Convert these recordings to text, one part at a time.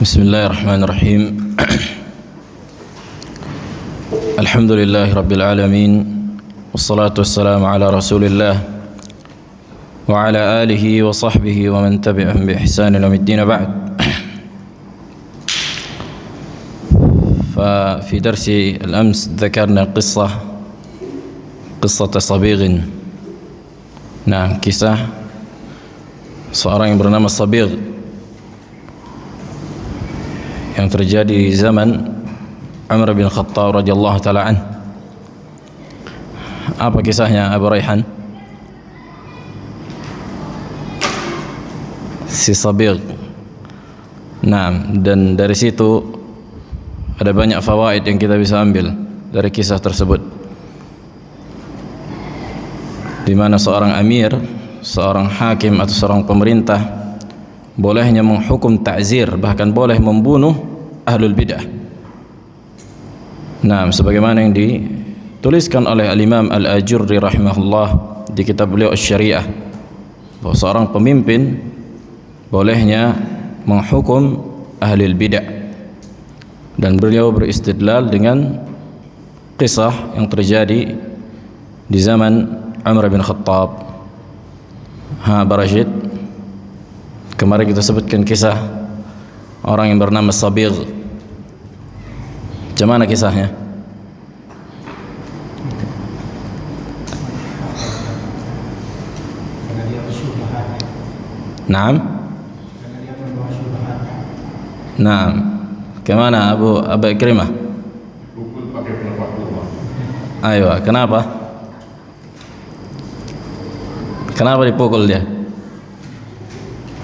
Bismillahirrahmanirrahim. Alhamdulillahi rabbil alamin. Wassalatu wassalamu ala rasulillah wa ala alihi wa sahbihi wa man tabi'ahum bi ihsan ila yaumiddin ba'd. ففي درس الأمس ذكرنا قصة صبيغ. kisah seorang yang bernama Sabigh yang terjadi di zaman Umar bin Khattab radhiyallahu taala an. Apa kisahnya Abu Raihan? Si Sabigh. Dan dari situ ada banyak fawaid yang kita bisa ambil dari kisah tersebut, di mana seorang amir, seorang hakim atau seorang pemerintah bolehnya menghukum ta'zir, bahkan boleh membunuh ahlul bid'ah. Sebagaimana yang dituliskan oleh Al-Imam Al-Ajurri rahimahullah di kitab beliau Asy-Syariah, bahwa seorang pemimpin bolehnya menghukum ahlul bid'ah, dan beliau beristidlal dengan kisah yang terjadi di zaman Umar bin Khattab. Barashid, kemarin kita sebutkan kisah orang yang bernama Sabigh. Macam mana kisahnya? Kemana Abu Ikrimah? Pukul pakai penepak rumah. Ayo, kenapa? Kenapa dipukul dia?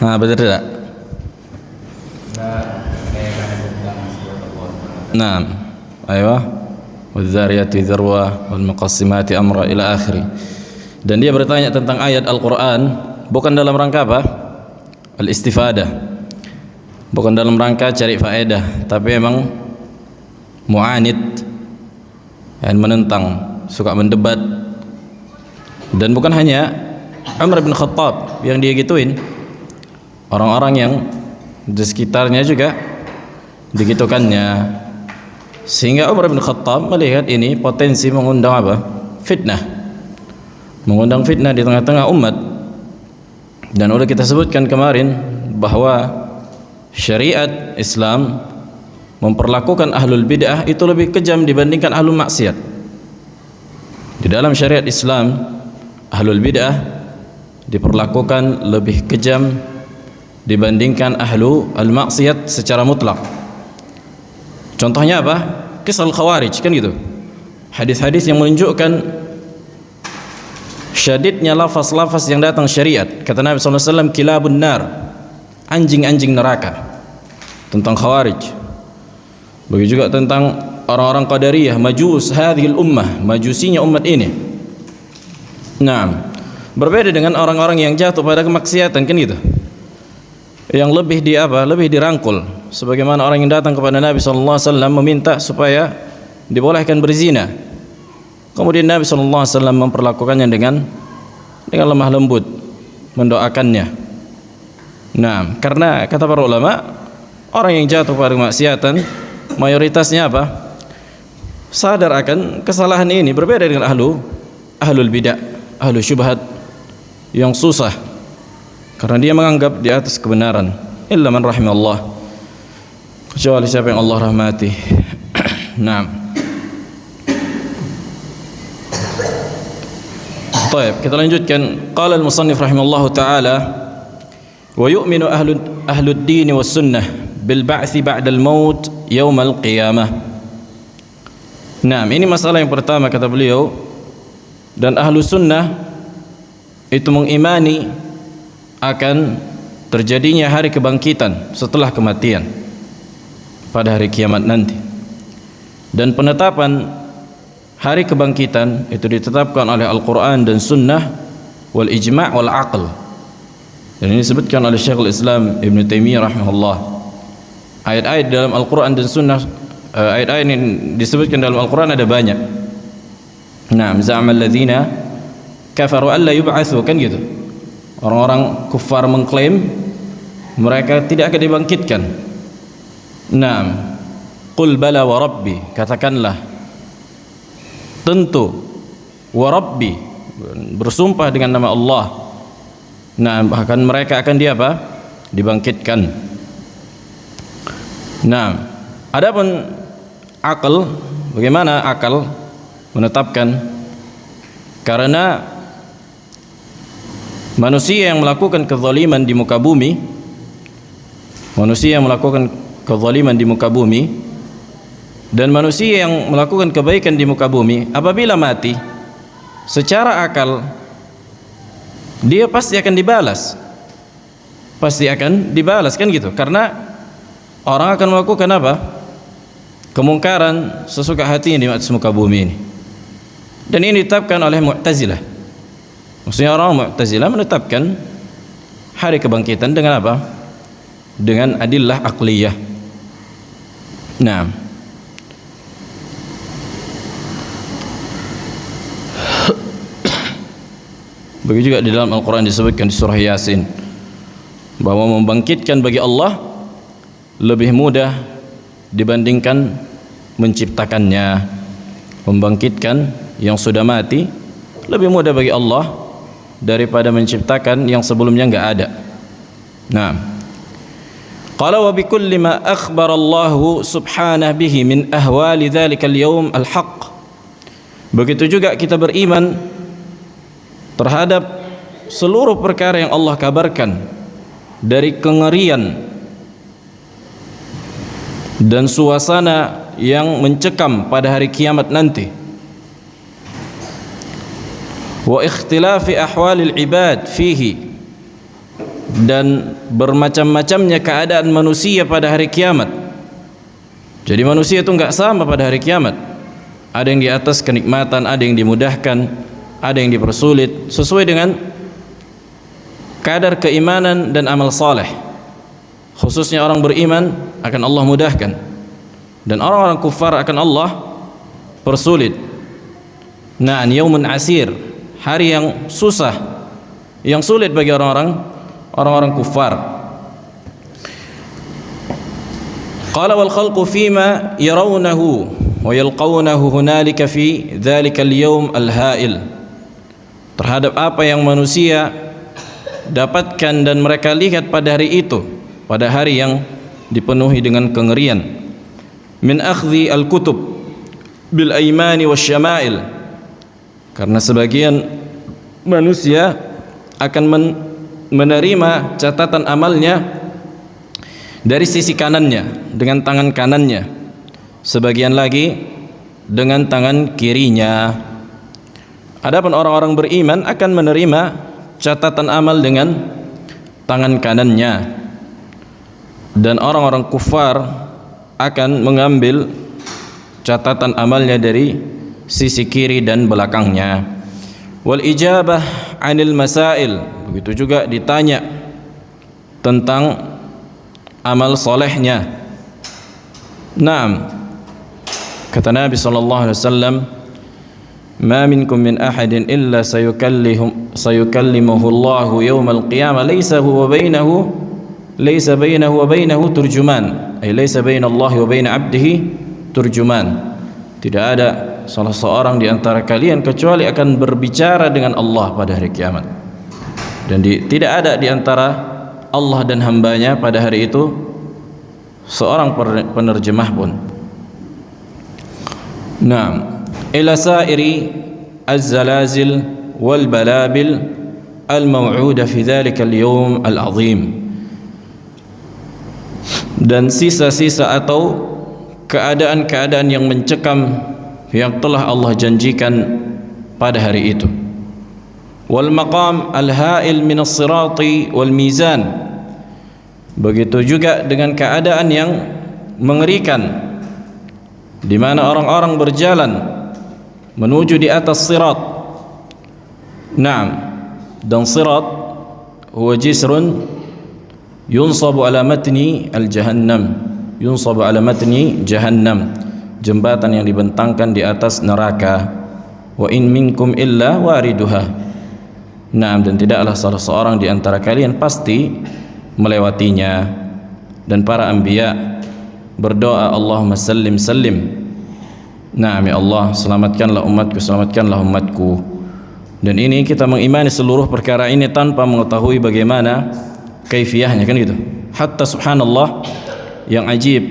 Betul tidak? Ayo. Wadzariyati dzarwa wal muqassimati amra ila akhiri. Dan dia bertanya tentang ayat Al-Qur'an bukan dalam rangka apa? Al-istifadah. Bukan dalam rangka cari faedah, tapi memang mu'anid, yang menentang, suka mendebat. Dan bukan hanya Umar bin Khattab yang dia gituin, orang-orang yang di sekitarnya juga digitukannya, sehingga Umar bin Khattab melihat ini potensi mengundang apa? Fitnah, mengundang fitnah di tengah-tengah umat. Dan udah kita sebutkan kemarin bahwa syariat Islam memperlakukan ahlul bid'ah itu lebih kejam dibandingkan ahlul maksiat. Di dalam syariat Islam, ahlul bid'ah diperlakukan lebih kejam dibandingkan ahlu al-maksiyat secara mutlak. Contohnya apa? Kisah al-Khawarij, kan gitu. Hadis-hadis yang menunjukkan syadidnya lafaz-lafaz yang datang syariat. Kata Nabi SAW, kilabun nar, anjing-anjing neraka. Tentang Khawarij. Begitu juga tentang orang-orang Qadariyah, majus hadhil ummah, majusinya umat ini. Berbeda dengan orang-orang yang jatuh pada kemaksiatan, kan gitu, yang lebih lebih dirangkul. Sebagaimana orang yang datang kepada Nabi SAW meminta supaya dibolehkan berzina, kemudian Nabi SAW memperlakukannya dengan lemah lembut, mendoakannya. Karena kata para ulama, orang yang jatuh pada kemaksiatan mayoritasnya apa? Sadar akan kesalahan ini. Berbeda dengan ahlul bidah, ahlul syubhat yang susah karena dia menganggap di atas kebenaran. Illa man rahimallah, kecuali siapa yang Allah rahmati. Baik, kita lanjutkan. Qala al-musannif rahimallahu taala, wa yu'minu ahlud din was sunnah bil ba'tsi ba'da al-maut yaum al-qiyamah. Ini masalah yang pertama kata beliau. Dan ahlu sunnah itu mengimani akan terjadinya hari kebangkitan setelah kematian pada hari kiamat nanti. Dan penetapan hari kebangkitan itu ditetapkan oleh Al-Quran dan Sunnah wal ijma' wal aql. Dan ini disebutkan oleh Syekhul Islam Ibn Taimiyah rahimahullah. Ayat-ayat dalam Al-Quran dan Sunnah, ayat-ayat yang disebutkan dalam Al-Quran ada banyak. Za'amal ladzina kafaru alla yub'atsu, kan gitu. Orang-orang kufar mengklaim mereka tidak akan dibangkitkan. Naam. Qul bala wa rabbi, katakanlah tentu, wa rabbi, bersumpah dengan nama Allah. Nah, bahkan mereka akan dibangkitkan. Nah, adapun akal, bagaimana akal menetapkan? Karena manusia yang melakukan kezaliman di muka bumi, dan manusia yang melakukan kebaikan di muka bumi, apabila mati secara akal dia pasti akan dibalas, kan gitu. Karena orang akan melakukan kemungkaran sesuka hatinya di atas muka bumi ini. Dan ini ditetapkan oleh Mu'tazilah. Maksudnya orang Mu'tazilah menetapkan hari kebangkitan dengan dengan adillah aqliyah. Nah, begitu juga di dalam Al-Quran disebutkan di surah Yasin bahwa membangkitkan bagi Allah lebih mudah dibandingkan menciptakannya. Membangkitkan yang sudah mati lebih mudah bagi Allah daripada menciptakan yang sebelumnya enggak ada. Nah, qala wa bikulli ma akhbara Allah subhanahu bihi min ahwali dzalikal yaum al-haq. Begitu juga kita beriman terhadap seluruh perkara yang Allah kabarkan dari kengerian dan suasana yang mencekam pada hari kiamat nanti, wa ikhtilafi ahwalil ibad fihi, dan bermacam-macamnya keadaan manusia pada hari kiamat. Jadi manusia itu enggak sama pada hari kiamat. Ada yang di atas kenikmatan, ada yang dimudahkan, ada yang dipersulit sesuai dengan kadar keimanan dan amal saleh. Khususnya orang beriman akan Allah mudahkan, dan orang-orang kufar akan Allah persulit. Nah, yaumun asir, hari yang susah, yang sulit bagi orang-orang kufar. Qala wal khalqu fima yarawnahu wa yalqawnahu hunalika fi dzalikal yaum al-ha'il. Terhadap apa yang manusia dapatkan dan mereka lihat pada hari itu, pada hari yang dipenuhi dengan kengerian. Min akhdhi al-kutub bil aymani wasyama'il, karena sebagian manusia akan menerima catatan amalnya dari sisi kanannya, dengan tangan kanannya, sebagian lagi dengan tangan kirinya. Adapun orang-orang beriman akan menerima catatan amal dengan tangan kanannya, dan orang-orang kufar akan mengambil catatan amalnya dari sisi kiri dan belakangnya. Wal ijabah 'anil masail, begitu juga ditanya tentang amal solehnya. Naam, kata Nabi sallallahu alaihi wasallam, ma minkum min ahadin illa sayukallimuhu Allahu yawmal qiyamah laysa bainahu wa bainahu turjuman, ay laysa bainallahi wa bain 'abdihi turjuman. Tidak ada salah seorang di antara kalian kecuali akan berbicara dengan Allah pada hari kiamat, dan tidak ada di antara Allah dan hambanya pada hari itu seorang penerjemah pun. Naam, ila sairi az-zalazil wal balabil al-maw'uda fi dhalika al-yawm al-'azim, dan sisa-sisa atau keadaan-keadaan yang mencekam yang telah Allah janjikan pada hari itu. Wal maqam al-ha'il min as-sirati wal mizan, begitu juga dengan keadaan yang mengerikan di mana orang-orang berjalan menuju di atas sirat. Naam, dan sirat huwa jisrun yunsabu ala matni al-jahannam, yunsabu ala matni jahannam, jembatan yang dibentangkan di atas neraka. Wa in minkum illa wariduha. Naam, dan tidaklah salah seorang di antara kalian pasti melewatinya. Dan para anbiya berdoa, Allahumma sallim sallim. Naam ya Allah, selamatkanlah umatku, selamatkanlah umatku. Dan ini kita mengimani seluruh perkara ini tanpa mengetahui bagaimana kaifiyahnya, kan gitu. Hatta subhanallah, yang ajib,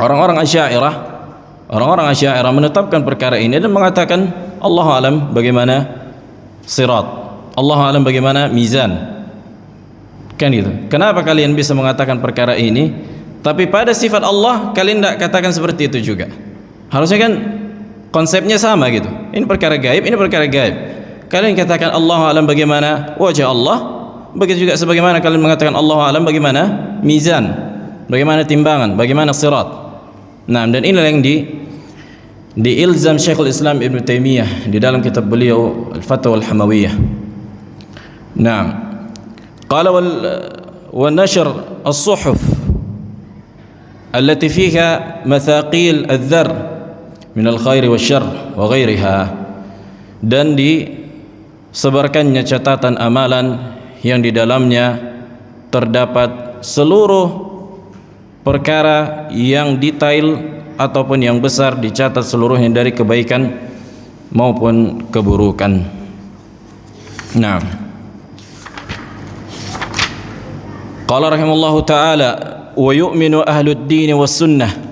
orang-orang Asy'ariyah menetapkan perkara ini dan mengatakan Allahu alam bagaimana sirat, Allahu alam bagaimana mizan, kan gitu. Kenapa kalian bisa mengatakan perkara ini, tapi pada sifat Allah kalian tidak katakan seperti itu juga? Harusnya kan konsepnya sama gitu. Ini perkara gaib, ini perkara gaib. Kalian katakan Allahu alam bagaimana wajah Allah, begitu juga sebagaimana kalian mengatakan Allahu alam bagaimana mizan, bagaimana timbangan, bagaimana sirat. Nah, dan inilah yang diilzam Syekhul Islam Ibn Taimiyah di dalam kitab beliau Al-Fatwa Al-Hamawiyah. Nah, qala wal nashr as-suhuf allati fiha mathaqil adh-dhar min al-khair wasyarr wa ghairiha, dan disebarkannya catatan amalan yang di dalamnya terdapat seluruh perkara yang detail ataupun yang besar, dicatat seluruhnya dari kebaikan maupun keburukan. Nah, qala rahimallahu ta'ala wa yu'minu ahlud din was sunnah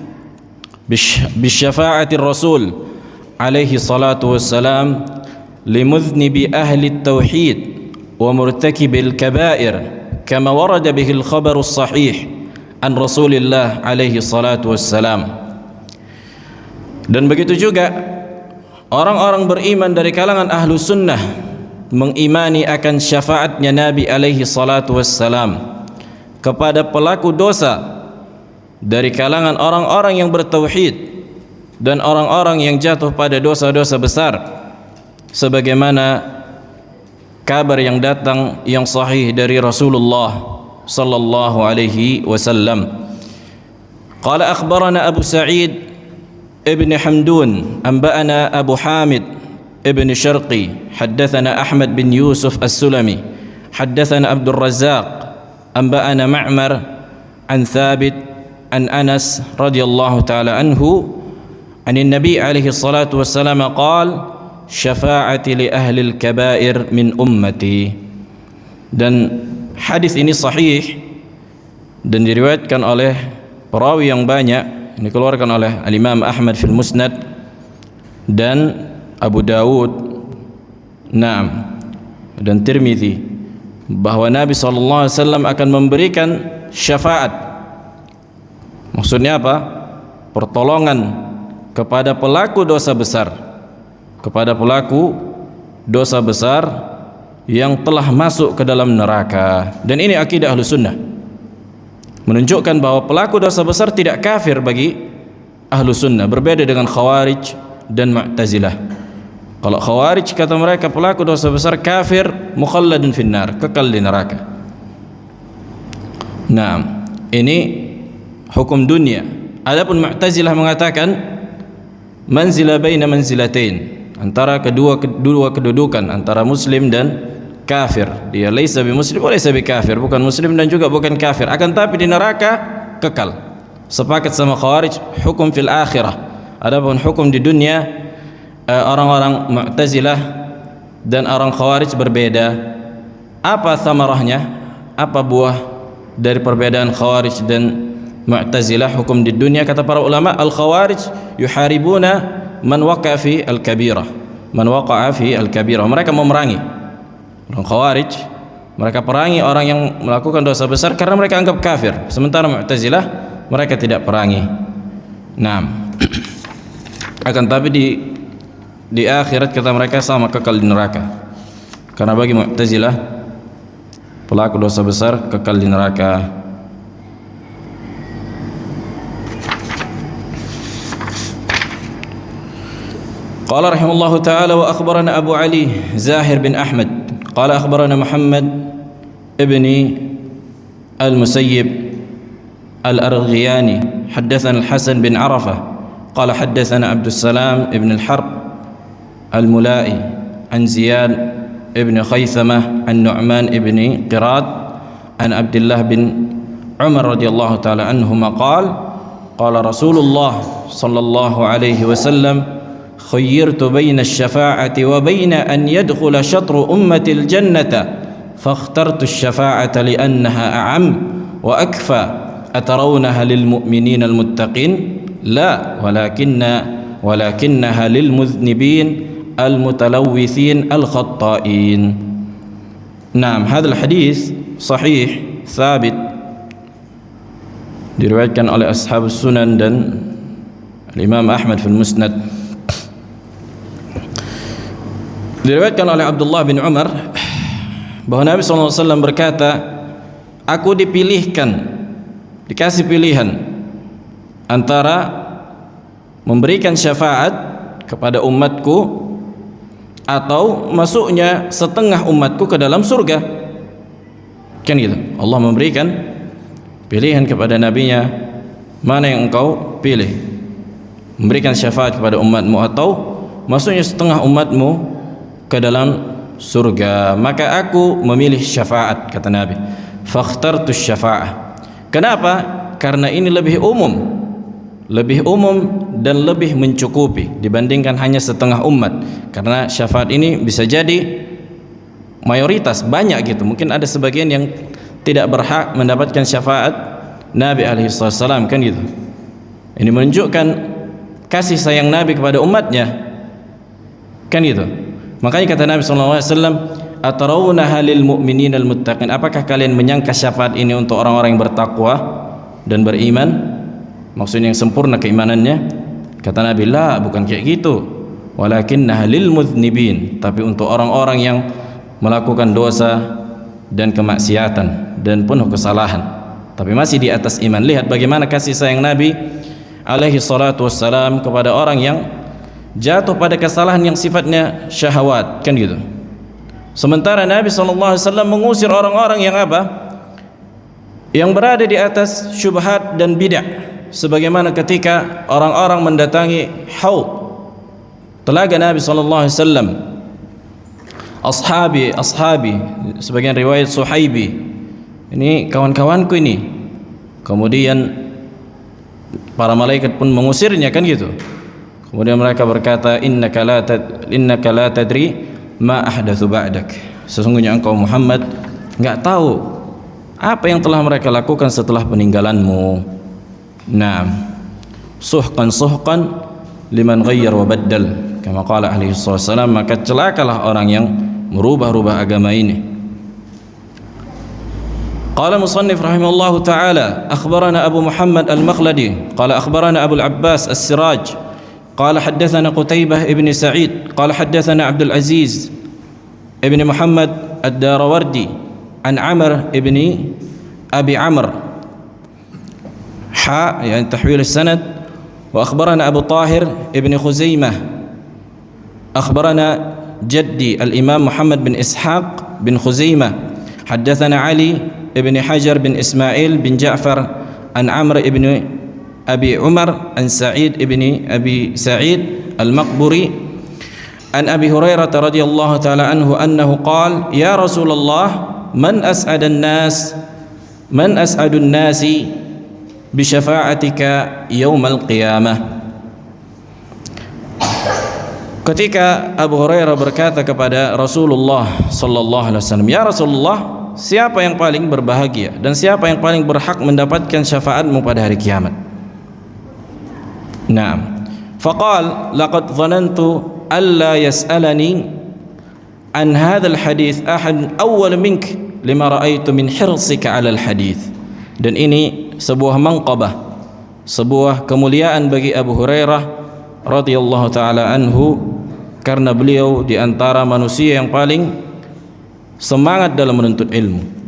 bisyafa'ati rasul alaihi salatu wassalam limudhnibi ahli at-tauhid wa murtakibil kaba'ir kama warada bihil khabarus sahih an Rasulillah alaihi salatu wassalam. Dan begitu juga orang-orang beriman dari kalangan ahlu sunnah mengimani akan syafaatnya Nabi alaihi salatu wassalam kepada pelaku dosa dari kalangan orang-orang yang bertauhid dan orang-orang yang jatuh pada dosa-dosa besar, sebagaimana kabar yang datang yang sahih dari Rasulullah sallallahu alaihi wasallam. Qala akhbarana Abu Sa'id ibn Hamdun anba'ana Abu Hamid ibn Sharqi haddathana Ahmad bin Yusuf as-Sulami haddathana Abdul Razzaq anba'ana Ma'mar an Thabit an Anas radhiyallahu ta'ala anhu an Nabi alaihi salatu wassalam qala syafa'ati li ahli al-kaba'ir min ummati. Dan hadis ini sahih dan diriwayatkan oleh perawi yang banyak, dikeluarkan oleh Al-Imam Ahmad fil Musnad dan Abu Dawud, Naam, dan Tirmidzi, bahwa Nabi SAW akan memberikan syafaat. Maksudnya apa? Pertolongan kepada pelaku dosa besar, kepada pelaku dosa besar yang telah masuk ke dalam neraka. Dan ini akidah ahlu sunnah, menunjukkan bahwa pelaku dosa besar tidak kafir bagi ahlu sunnah, berbeda dengan Khawarij dan Mu'tazilah. Kalau Khawarij kata mereka pelaku dosa besar kafir, mukhalladun finnar, kekal di neraka. Nah, ini hukum dunia. Adapun Mu'tazilah mengatakan manzilah baina manzilatain, antara kedua kedudukan, antara muslim dan kafir. Dia laisa bimuslim wa laisa bikafir, bukan muslim dan juga bukan kafir, akan tapi di neraka kekal. Sepakat sama Khawarij hukum fil akhirah. Adapun hukum di dunia, orang-orang Mu'tazilah dan orang Khawarij berbeda. Apa thamarahnya? Apa buah dari perbedaan Khawarij dan Mu'tazilah hukum di dunia? Kata para ulama, al-Khawarij yuharibuna man waqa'a fi al-kabirah, man waqa'a fi al-kabirah. Mereka memerangi orang Khawarij, mereka perangi orang yang melakukan dosa besar karena mereka anggap kafir. Sementara Mu'tazilah mereka tidak perangi. Nah, akan tapi di akhirat kata mereka sama, kekal di neraka. Karena bagi Mu'tazilah pelaku dosa besar kekal di neraka. قال رحمه الله تعالى وأخبرنا أبو علي زاهر بن أحمد قال أخبرنا محمد ابن المسيب الأرغياني حدثنا الحسن بن عرفة قال حدثنا عبد السلام ابن الحرب الملائي عن زياد ابن خيثمة عن نعمان ابن قراد عن عبد الله بن عمر رضي الله تعالى عنهما قال qala Rasulullah sallallahu alaihi wasallam خيرت بين الشفاعة وبين أن يدخل شطر أمة الجنة فاخترت الشفاعة لأنها أعم وأكفى أترونها للمؤمنين المتقين لا ولكنها للمذنبين المتلوثين الخطائين. نعم هذا الحديث صحيح ثابت diriwayatkan oleh ashabus sunan dan Imam Ahmad fil Musnad. Diriwayatkan oleh Abdullah bin Umar bahwa Nabi SAW berkata, aku dikasih pilihan antara memberikan syafaat kepada umatku atau masuknya setengah umatku ke dalam surga. Kan gitu. Allah memberikan pilihan kepada nabinya, mana yang engkau pilih? Memberikan syafaat kepada umatmu atau masuknya setengah umatmu ke dalam surga. Maka aku memilih syafaat, kata Nabi. Fakhtartu syafa'ah. Kenapa? Karena ini lebih umum dan lebih mencukupi dibandingkan hanya setengah umat. Karena syafaat ini bisa jadi mayoritas, banyak gitu. Mungkin ada sebagian yang tidak berhak mendapatkan syafaat Nabi alaihissalam, kan gitu. Ini menunjukkan kasih sayang Nabi kepada umatnya, kan gitu. Makanya kata Nabi SAW, atarawunaha lil mu'minin al muttaqin, apakah kalian menyangka syafaat ini untuk orang-orang yang bertakwa dan beriman, maksudnya yang sempurna keimanannya? Kata Nabi, la, bukan kayak gitu, walakinnaha lil mudhnibin, tapi untuk orang-orang yang melakukan dosa dan kemaksiatan dan penuh kesalahan tapi masih di atas iman. Lihat bagaimana kasih sayang Nabi alaihi salatu wassalam kepada orang yang jatuh pada kesalahan yang sifatnya syahwat, kan gitu. Sementara Nabi SAW mengusir orang-orang yang apa? Yang berada di atas syubhat dan bid'ah. Sebagaimana ketika orang-orang mendatangi haud, telaga Nabi SAW, ashabi, sebagian riwayat Suhaibi, ini kawan-kawanku ini. Kemudian para malaikat pun mengusirnya, kan gitu. Kemudian mereka berkata, innaka la tadri ma ahdatsu ba'dak. Sesungguhnya engkau Muhammad enggak tahu apa yang telah mereka lakukan setelah peninggalanmu. Naam. Suhqan liman ghayyar wa baddal. Kama qala alaihi wasallam, maka celakalah orang yang merubah-rubah agama ini. Qala musannif rahimahullahu ta'ala, akhbarana Abu Muhammad al-Makhladi, qala akhbarana Abu al-Abbas as-Siraj, قال حدثنا قتيبة ابن سعيد قال حدثنا عبد العزيز ابن محمد الداروردي عن عمر ابن أبي عمرو يعني تحويل السند. وأخبرنا أبو طاهر ابن خزيمة أخبرنا جدي الإمام محمد بن إسحاق بن خزيمة حدثنا علي ابن حجر بن إسماعيل بن جعفر عن عمرو ابن أبي عمر عن سعيد ابن أبي سعيد المقبري عن أبي هريرة رضي الله تعالى عنه أنه قال يا رسول الله من أسعد الناس بشفاعتك يوم القيامة. Ketika Abu Hurairah berkata kepada Rasulullah sallallahu alaihi wasallam, ya Rasulullah, siapa yang paling berbahagia dan siapa yang paling berhak mendapatkan syafaatmu pada hari kiamat? Naam. Faqal laqad dhanantu alla yas'alani an hadzal hadits ahad awwal mink lima ra'aitu min hirsika 'alal hadits. Dan ini sebuah manqabah, sebuah kemuliaan bagi Abu Hurairah radhiyallahu taala anhu, karena beliau di antara manusia yang paling semangat dalam menuntut ilmu.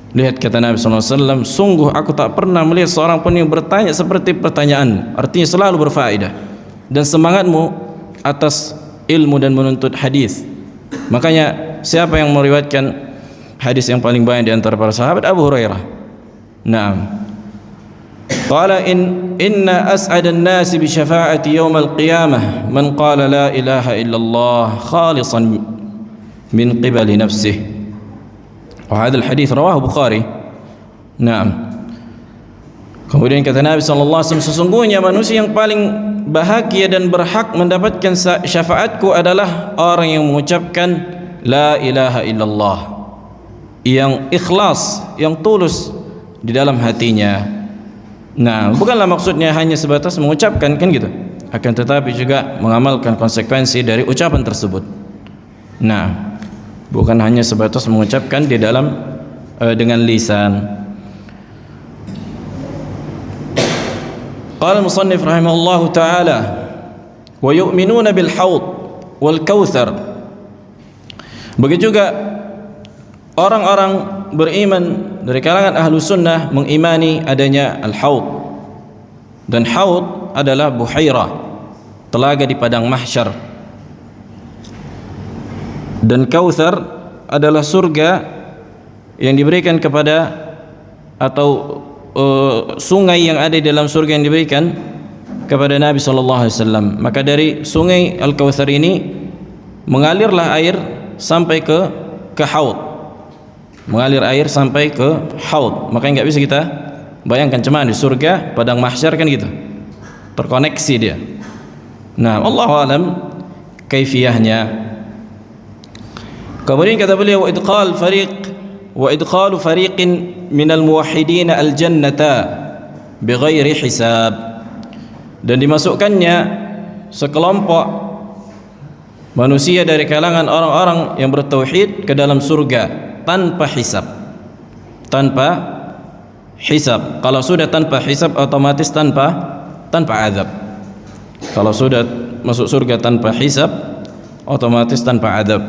Lihat kata Nabi SAW, sungguh aku tak pernah melihat seorang pun yang bertanya seperti pertanyaanmu. Artinya selalu berfaedah dan semangatmu atas ilmu dan menuntut hadis. Makanya siapa yang meriwayatkan hadis yang paling banyak di antara para sahabat? Abu Hurairah. Naam. Qala inna as'adan nasi bi syafa'ati yaumal qiyamah man qala la ilaha illallah khalisan min qibali nafsihi. وهذا الحديث رواه البخاري. نعم. Kemudian kata Nabi SAW, sesungguhnya manusia yang paling bahagia dan berhak mendapatkan syafaatku adalah orang yang mengucapkan la ilaha illallah, yang ikhlas, yang tulus di dalam hatinya. Nah, bukanlah maksudnya hanya sebatas mengucapkan, kan gitu, akan tetapi juga mengamalkan konsekuensi dari ucapan tersebut. Nah, bukan hanya sebatas mengucapkan di dalam dengan lisan. Qala al-musannif rahimahullahu ta'ala, wa yu'minuna bil haud wal kautsar. Begitu juga orang-orang beriman dari kalangan ahlu sunnah mengimani adanya al-haud. Dan haud adalah buhairah, telaga di padang mahsyar. Dan kautsar adalah surga yang diberikan kepada, atau sungai yang ada di dalam surga yang diberikan kepada Nabi SAW. Maka dari sungai Al-Kautsar ini mengalirlah air sampai ke haud, mengalir air sampai ke haud. Makanya nggak bisa kita bayangkan cuman di surga padang mahsyar, kan gitu, terkoneksi dia. Nah, wallahu alam kaifiyahnya. Kemudian kata beliau, wa idkhalu fariqin minal muwahhidin al-jannata bighairi hisab, dan dimasukkannya sekelompok manusia dari kalangan orang-orang yang bertauhid ke dalam surga tanpa hisab. Tanpa hisab. Kalau sudah tanpa hisab, otomatis tanpa azab. Kalau sudah masuk surga tanpa hisab, otomatis tanpa azab.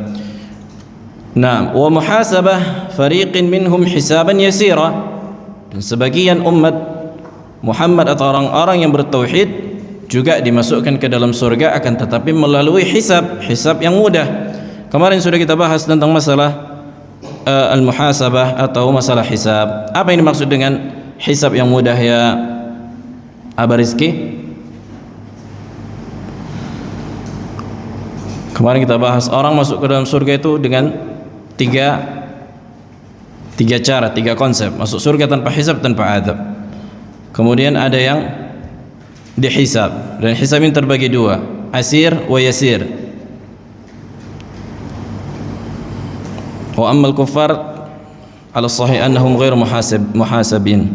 Nah, wa muhasabah fariqin minhum hisaban yasira, dan sebagian umat Muhammad atau orang-orang yang bertauhid juga dimasukkan ke dalam surga, akan tetapi melalui hisab yang mudah. Kemarin sudah kita bahas tentang masalah al-muhasabah atau masalah hisab. Apa yang dimaksud dengan hisab yang mudah, ya Aba Rizki? Kemarin kita bahas orang masuk ke dalam surga itu dengan tiga cara, tiga konsep. Masuk surga tanpa hisab, tanpa azab. Kemudian ada yang dihisab, dan hisab ini terbagi dua, asir wa yasir. Wa ammal kuffar ala sahih annahum ghairu muhasabin.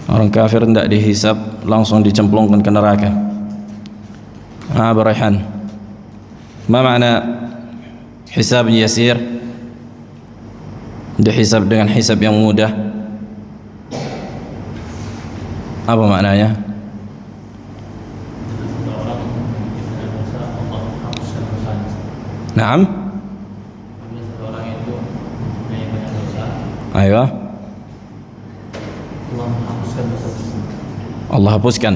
Orang kafir tidak dihisab, langsung dicemplungkan ke neraka. Aba Raihan, ma makna hisab yasir? Dihisab dengan hisab yang mudah, apa maknanya? Naam? Ayo. Allah hapuskan.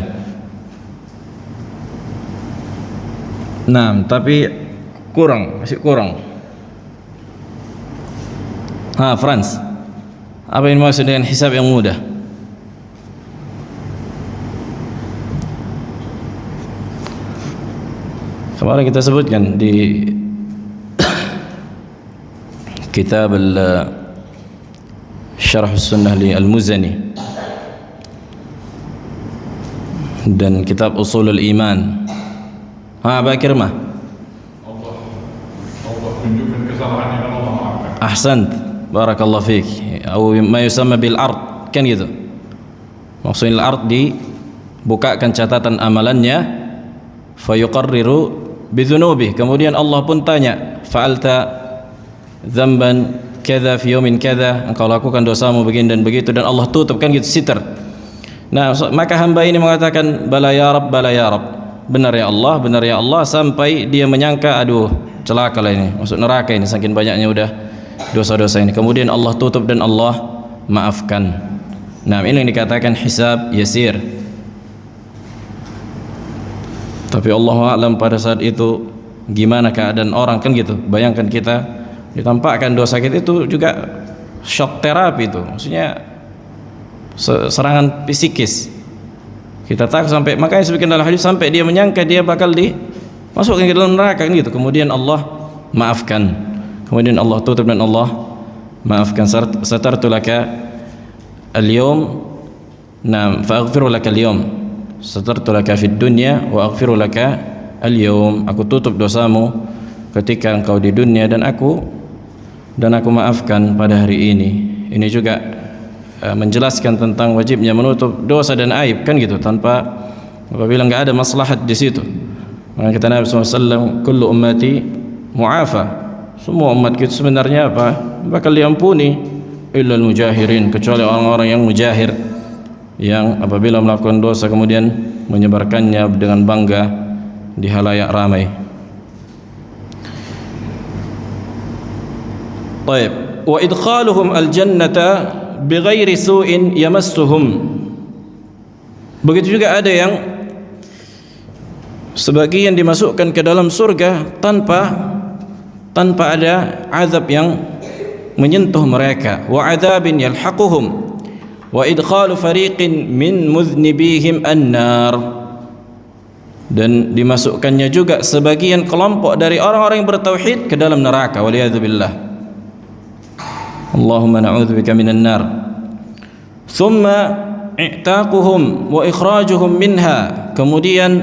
Nah, tapi masih kurang. Franz, apa yang maksud dengan hisab yang mudah? Kemarin kita sebutkan di kitab Syarh Sunnah li Al-Muzani dan kitab Usulul Iman. Bakir mah? Allah tunjukkan kesalahannya dan Allah maafkan. Ahsant, barakallahu fiik. Atau ma yusamma bil ard, kan gitu. Maksudnya al-ard dibukakan catatan amalannya, fayuqarriru bidzunubi. Kemudian Allah pun tanya, fa'alta dzamban kadza fi yaumin kadza, engkau lakukan dosamu begini dan begitu, dan Allah tutup, kan gitu, sitar. Nah, maka hamba ini mengatakan bala ya Rabb, bala ya Rabb, benar ya Allah, benar ya Allah, sampai dia menyangka, aduh celaka lah ini, masuk neraka ini, saking banyaknya udah dosa-dosa ini. Kemudian Allah tutup dan Allah maafkan. Nah, ini yang dikatakan hisab yasir. Tapi Allah a'lam pada saat itu gimana keadaan orang, kan gitu. Bayangkan kita ditampakkan dosa kita, itu juga shock terapi itu, maksudnya serangan psikis. Kita takut sampai, makanya sebutkan dalam hadis, sampai dia menyangka dia bakal dimasukkan ke dalam neraka, kan gitu. Kemudian Allah maafkan, kemudian Allah tutup dan Allah maafkan. Satartu laka al-yawm Naam, fa aghfiru laka al-yawm. Satartu laka fid dunya wa aghfiru laka al-yawm. Aku tutup dosamu ketika engkau di dunia dan aku maafkan pada hari ini. Ini juga menjelaskan tentang wajibnya menutup dosa dan aib, kan gitu, tanpa apabila enggak ada maslahat di situ. Maka kata Nabi SAW, kullu ummati mu'afa, semua umat kita sebenarnya apa? Bakal diampuni, illa al-mujahirin, kecuali orang-orang yang mujahir, yang apabila melakukan dosa kemudian menyebarkannya dengan bangga di halayak ramai. Baik, wa idkhaluhum al-jannata bighairi su'in yamassuhum. Begitu juga ada yang sebagian dimasukkan ke dalam surga tanpa ada azab yang menyentuh mereka. Wa adzabin yalhaquhum wa idkhalu fariqin min muznibihim an-nar. Dan dimasukkannya juga sebagian kelompok dari orang-orang yang bertauhid ke dalam neraka, waliyadzubillah. Allahumma na'udzubika minan nar. Thumma i'taquhum wa ikhrajuhum minha. Kemudian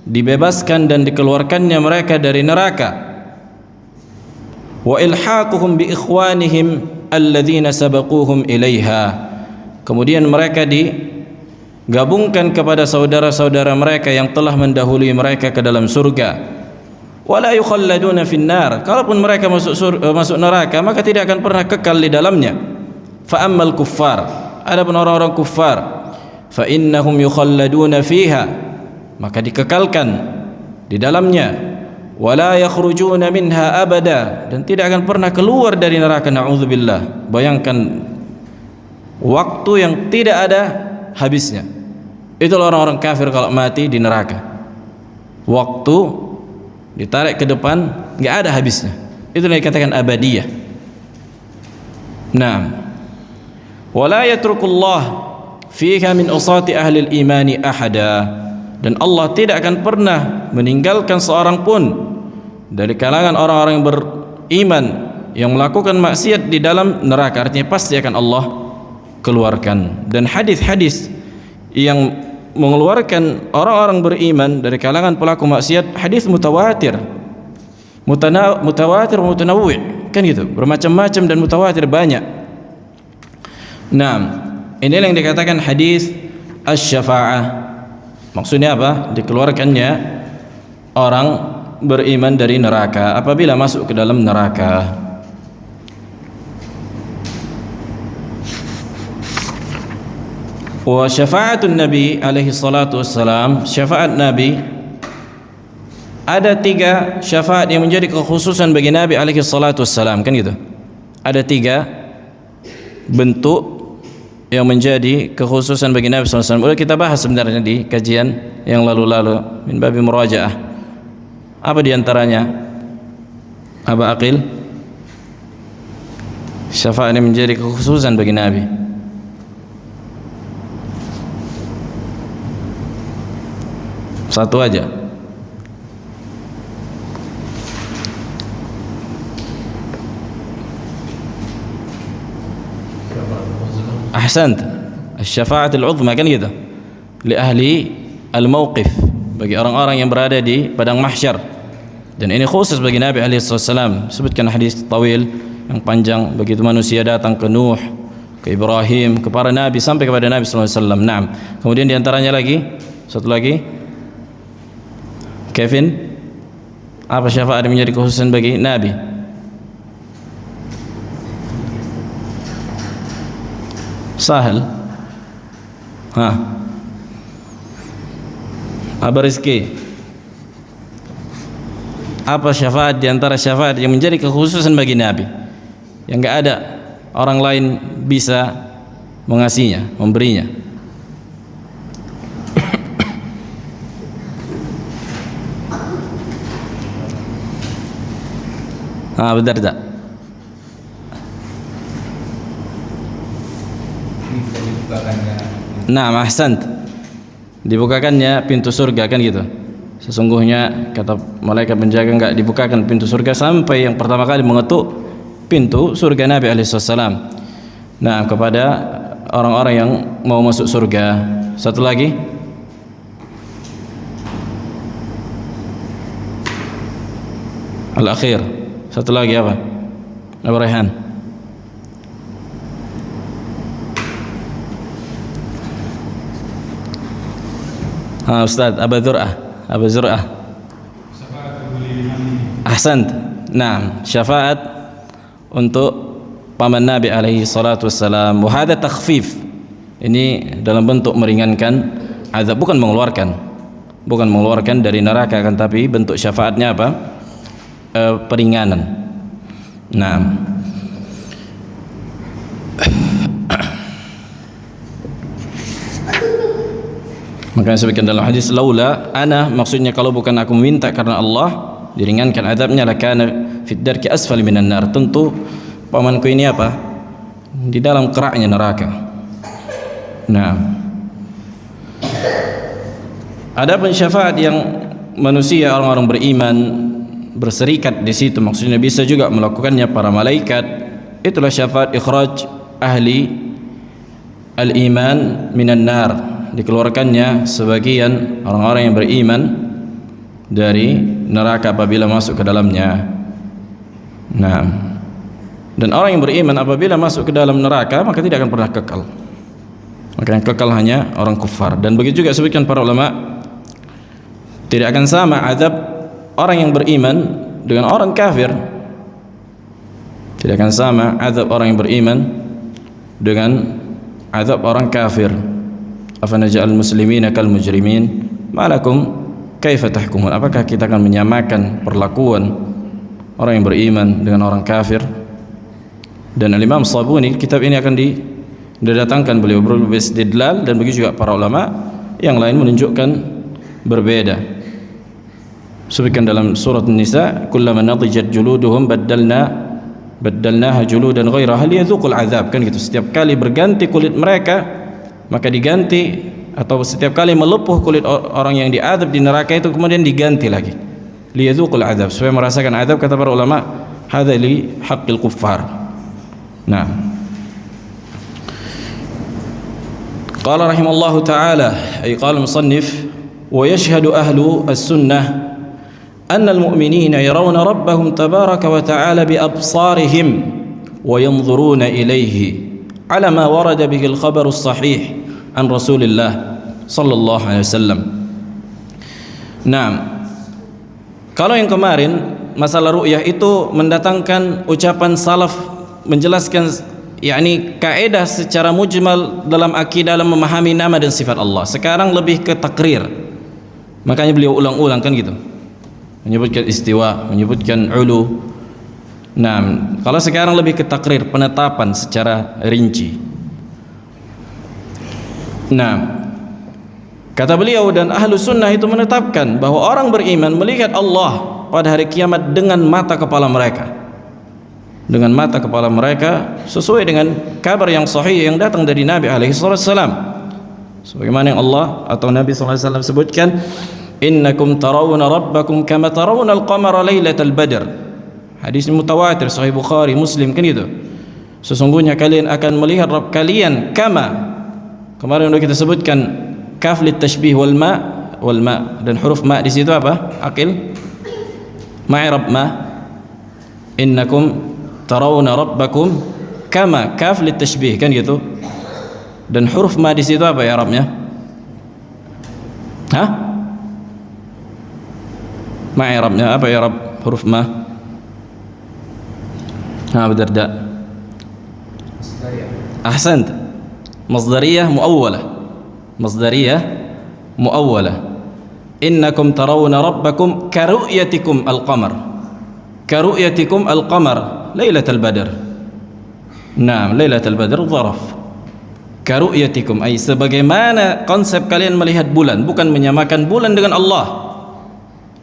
dibebaskan dan dikeluarkannya mereka dari neraka. Wa ilhaquhum bi ikhwanihim alladzina sabaquhum ilaiha. Kemudian mereka digabungkan kepada saudara-saudara mereka yang telah mendahului mereka ke dalam surga. Wala yukhalladuna finnar. Kalaupun mereka masuk neraka, maka tidak akan pernah kekal di dalamnya. Fa ammal kuffar, adapun orang-orang kuffar, fa innahum yukhalladuna fiha, maka dikekalkan di dalamnya. Wala yakhrujuna minha abada, dan tidak akan pernah keluar dari neraka, na'udzubillah. Bayangkan waktu yang tidak ada habisnya. Itulah orang-orang kafir kalau mati di neraka. Waktu ditarik ke depan, nggak ada habisnya. Itu yang dikatakan abadiyah. Naam. Wala yatrukullah fiha min usati ahli al-imani ahada. Dan Allah tidak akan pernah meninggalkan seorang pun dari kalangan orang-orang yang beriman yang melakukan maksiat di dalam neraka. Artinya pasti akan Allah keluarkan. Dan hadis-hadis yang mengeluarkan orang-orang beriman dari kalangan pelaku maksiat, hadis mutawatir, mutanawwi', kan gitu, bermacam-macam dan mutawatir banyak. Nah, ini yang dikatakan hadis asy-syafa'ah. Maksudnya apa? Dikeluarkannya orang beriman dari neraka apabila masuk ke dalam neraka. Wa syafa'atun Nabi alaihi salatu wassalam, syafaat Nabi, ada 3 syafaat yang menjadi kekhususan bagi Nabi alaihi salatu wassalam, kan gitu. Ada 3 bentuk yang menjadi kekhususan bagi Nabi sallallahu alaihi wasallam. Udah kita bahas sebenarnya di kajian yang lalu-lalu min babi murajaah. Apa di antaranya? Aba Aqil? Syafaat yang menjadi kekhususan bagi Nabi. Satu aja. Ahsant. Asy-syafa'at al-'uzma, kan gitu. Li ahli al-mauqif, bagi orang-orang yang berada di padang mahsyar. Dan ini khusus bagi Nabi alaihi wasallam. Sebutkan hadis tawil yang panjang, begitu manusia datang ke Nuh, ke Ibrahim, ke para nabi sampai kepada Nabi sallallahu alaihi wasallam. Naam. Kemudian di antaranya lagi, satu lagi. Kevin, apa syafaat yang menjadi kekhususan bagi Nabi? Sahal. Aba Rizki, apa syafaat di antara syafaat yang menjadi kekhususan bagi Nabi yang enggak ada orang lain bisa mengasihnya, memberinya? Benar tak? Nah, ahsant. Dibukakannya pintu surga, kan gitu. Sesungguhnya kata malaikat penjaga enggak dibukakan pintu surga sampai yang pertama kali mengetuk pintu surga Nabi alaihi wasallam. Nah, kepada orang-orang yang mau masuk surga. Satu lagi. Al-akhir. Satu lagi apa? Abu Rayhan. Ustaz Abu Zur'ah. Ahsant. Naam, syafaat untuk paman Nabi alaihi salatu wassalam. Wa hadha takhfif. Ini dalam bentuk meringankan azab, bukan mengeluarkan dari neraka, kan tapi bentuk syafaatnya apa? Peringanan. Naam. Maka disebutkan dalam hadis, laula ana, maksudnya kalau bukan aku meminta karena Allah diringankan azabnya, lakana fid darki asfali minan nar, tentu pamanku ini apa? Di dalam keraknya neraka. Nah, adapun syafaat yang manusia, orang-orang beriman berserikat di situ, maksudnya bisa juga melakukannya para malaikat. Itulah syafaat ikhraj ahli al-iman minan nar, dikeluarkannya sebagian orang-orang yang beriman dari neraka apabila masuk ke dalamnya. Nah, dan orang yang beriman apabila masuk ke dalam neraka maka tidak akan pernah kekal. Maka yang kekal hanya orang kufar. Dan begitu juga sebutkan para ulama, tidak akan sama azab orang yang beriman dengan orang kafir. Tidak akan sama azab orang yang beriman dengan azab orang kafir. Afanaja'al muslimina kal mujrimin malakum kaifa tahkumun. Apakah kita akan menyamakan perlakuan orang yang beriman dengan orang kafir? Dan Al-Imam Sabuni, kitab ini akan didatangkan beliau beristidlal, dan begitu juga para ulama yang lain menunjukkan berbeda. Sebutkan dalam surat An-Nisa, kullama nadijat juluduhum baddalnaha juludan ghairaha liyadzuqul azab, kan gitu. Setiap kali berganti kulit mereka maka diganti, atau setiap kali melepuh kulit orang yang diazab di neraka itu kemudian diganti lagi liyadzuqul azab, supaya merasakan azab. Kata para ulama, hadza li haqqil kuffar. Nah, qala rahimallahu ta'ala, ay qala musannif, wa yashhadu ahlu as-sunnah anna al-mu'minina yarawna rabbahum tabaraka wa ta'ala bi absarihim wa yanzuruna ilayhi ala ma warada bihi al-khabar as-sahih an Rasulillah sallallahu alaihi wasallam. Nah, kalau yang kemarin masalah ru'yah itu mendatangkan ucapan salaf menjelaskan yakni kaidah secara mujmal dalam akidah, dalam memahami nama dan sifat Allah. Sekarang lebih ke takrir. Makanya beliau ulang-ulang, kan gitu. Menyebutkan istiwa, menyebutkan ulu. Nah, kalau sekarang lebih ke takrir, penetapan secara rinci. Nah, kata beliau, dan ahlu sunnah itu menetapkan bahwa orang beriman melihat Allah pada hari kiamat dengan mata kepala mereka. Dengan mata kepala mereka, sesuai dengan kabar yang sahih yang datang dari Nabi alaihi wasallam. Sebagaimana yang Allah atau Nabi sallallahu alaihi wasallam sebutkan, innakum tarawna rabbakum kama tarawna al-qamara lailatal badr. Hadis mutawatir, sahih Bukhari, Muslim, kan itu. Sesungguhnya kalian akan melihat Rabb kalian kama. Kemarin sudah kita sebutkan kaf lit tashbih wal ma dan huruf ma di situ apa? Aqil. Ma'rab ma. Innakum tarawna rabbakum kama, kaf lit tashbih, kan gitu. Dan huruf ma di situ apa ya Arabnya? Hah? Ma Arabnya apa ya Arab huruf ma? Abu Darda. Ahsant. Masdariyah muawwalah. Masdariyah muawwalah. Innakum tarawna rabbakum karu'yatikum al-qamar. Karu'yatikum al-qamar lailatul badr. Naam, lailatul badr zaraf. Karu'yatikum, ay sebagaimana konsep kalian melihat bulan, bukan menyamakan bulan dengan Allah.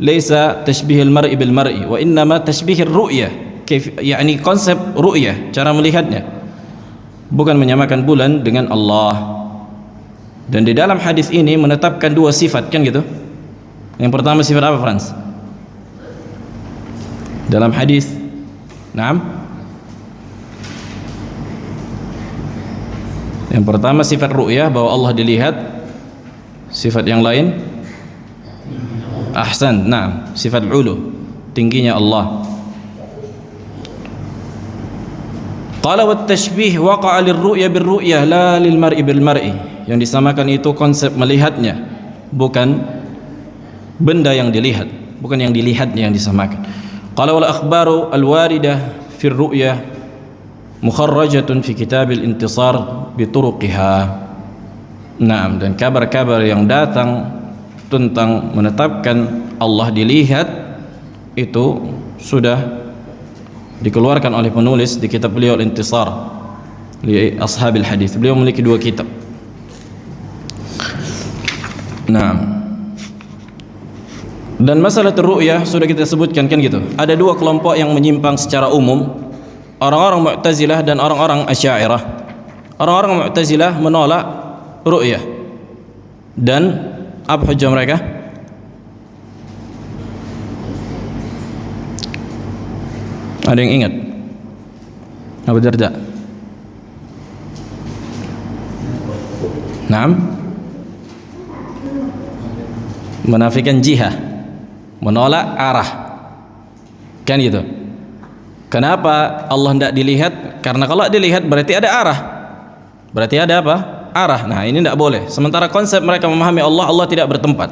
Laisa tashbihul mar'i bil mar'i, wa innama tashbihir ru'yah. yakni konsep ru'yah, cara melihatnya, bukan menyamakan bulan dengan Allah. Dan di dalam hadis ini menetapkan dua sifat, kan gitu. Yang pertama sifat apa, Frans? Dalam hadis, naam, Yang pertama sifat ru'yah, bahwa Allah dilihat. Sifat yang lain, ahsan, nah, sifat ulu, tingginya Allah. Qala wat tashbih waqa'a lirru'ya birru'yah la lil mar'i bil mar'i. Yang disamakan itu konsep melihatnya, bukan benda yang dilihat, bukan yang dilihatnya yang disamakan. Qala wal akhbaru al waridah fi ru'yah mukharrajatun fi kitab al intisar bi turuqiha. Nah, dan kabar-kabar yang datang tentang menetapkan Allah dilihat itu sudah dikeluarkan oleh penulis di kitab beliau Al-Intisar li Ashabil Hadis. Beliau memiliki 2 kitab. Nah, dan masalah ru'yah sudah kita sebutkan kan gitu. Ada 2 kelompok yang menyimpang secara umum, orang-orang Mu'tazilah dan orang-orang Asy'ariyah. Orang-orang Mu'tazilah menolak ru'yah, dan apa hujjah mereka? Ada yang ingat? Abu Darda? Naam? Menafikan jihah, menolak arah, kan gitu. Kenapa Allah tidak dilihat? Karena kalau dilihat berarti ada arah, berarti ada apa? Arah. Nah, ini tidak boleh. Sementara konsep mereka memahami Allah, Allah tidak bertempat.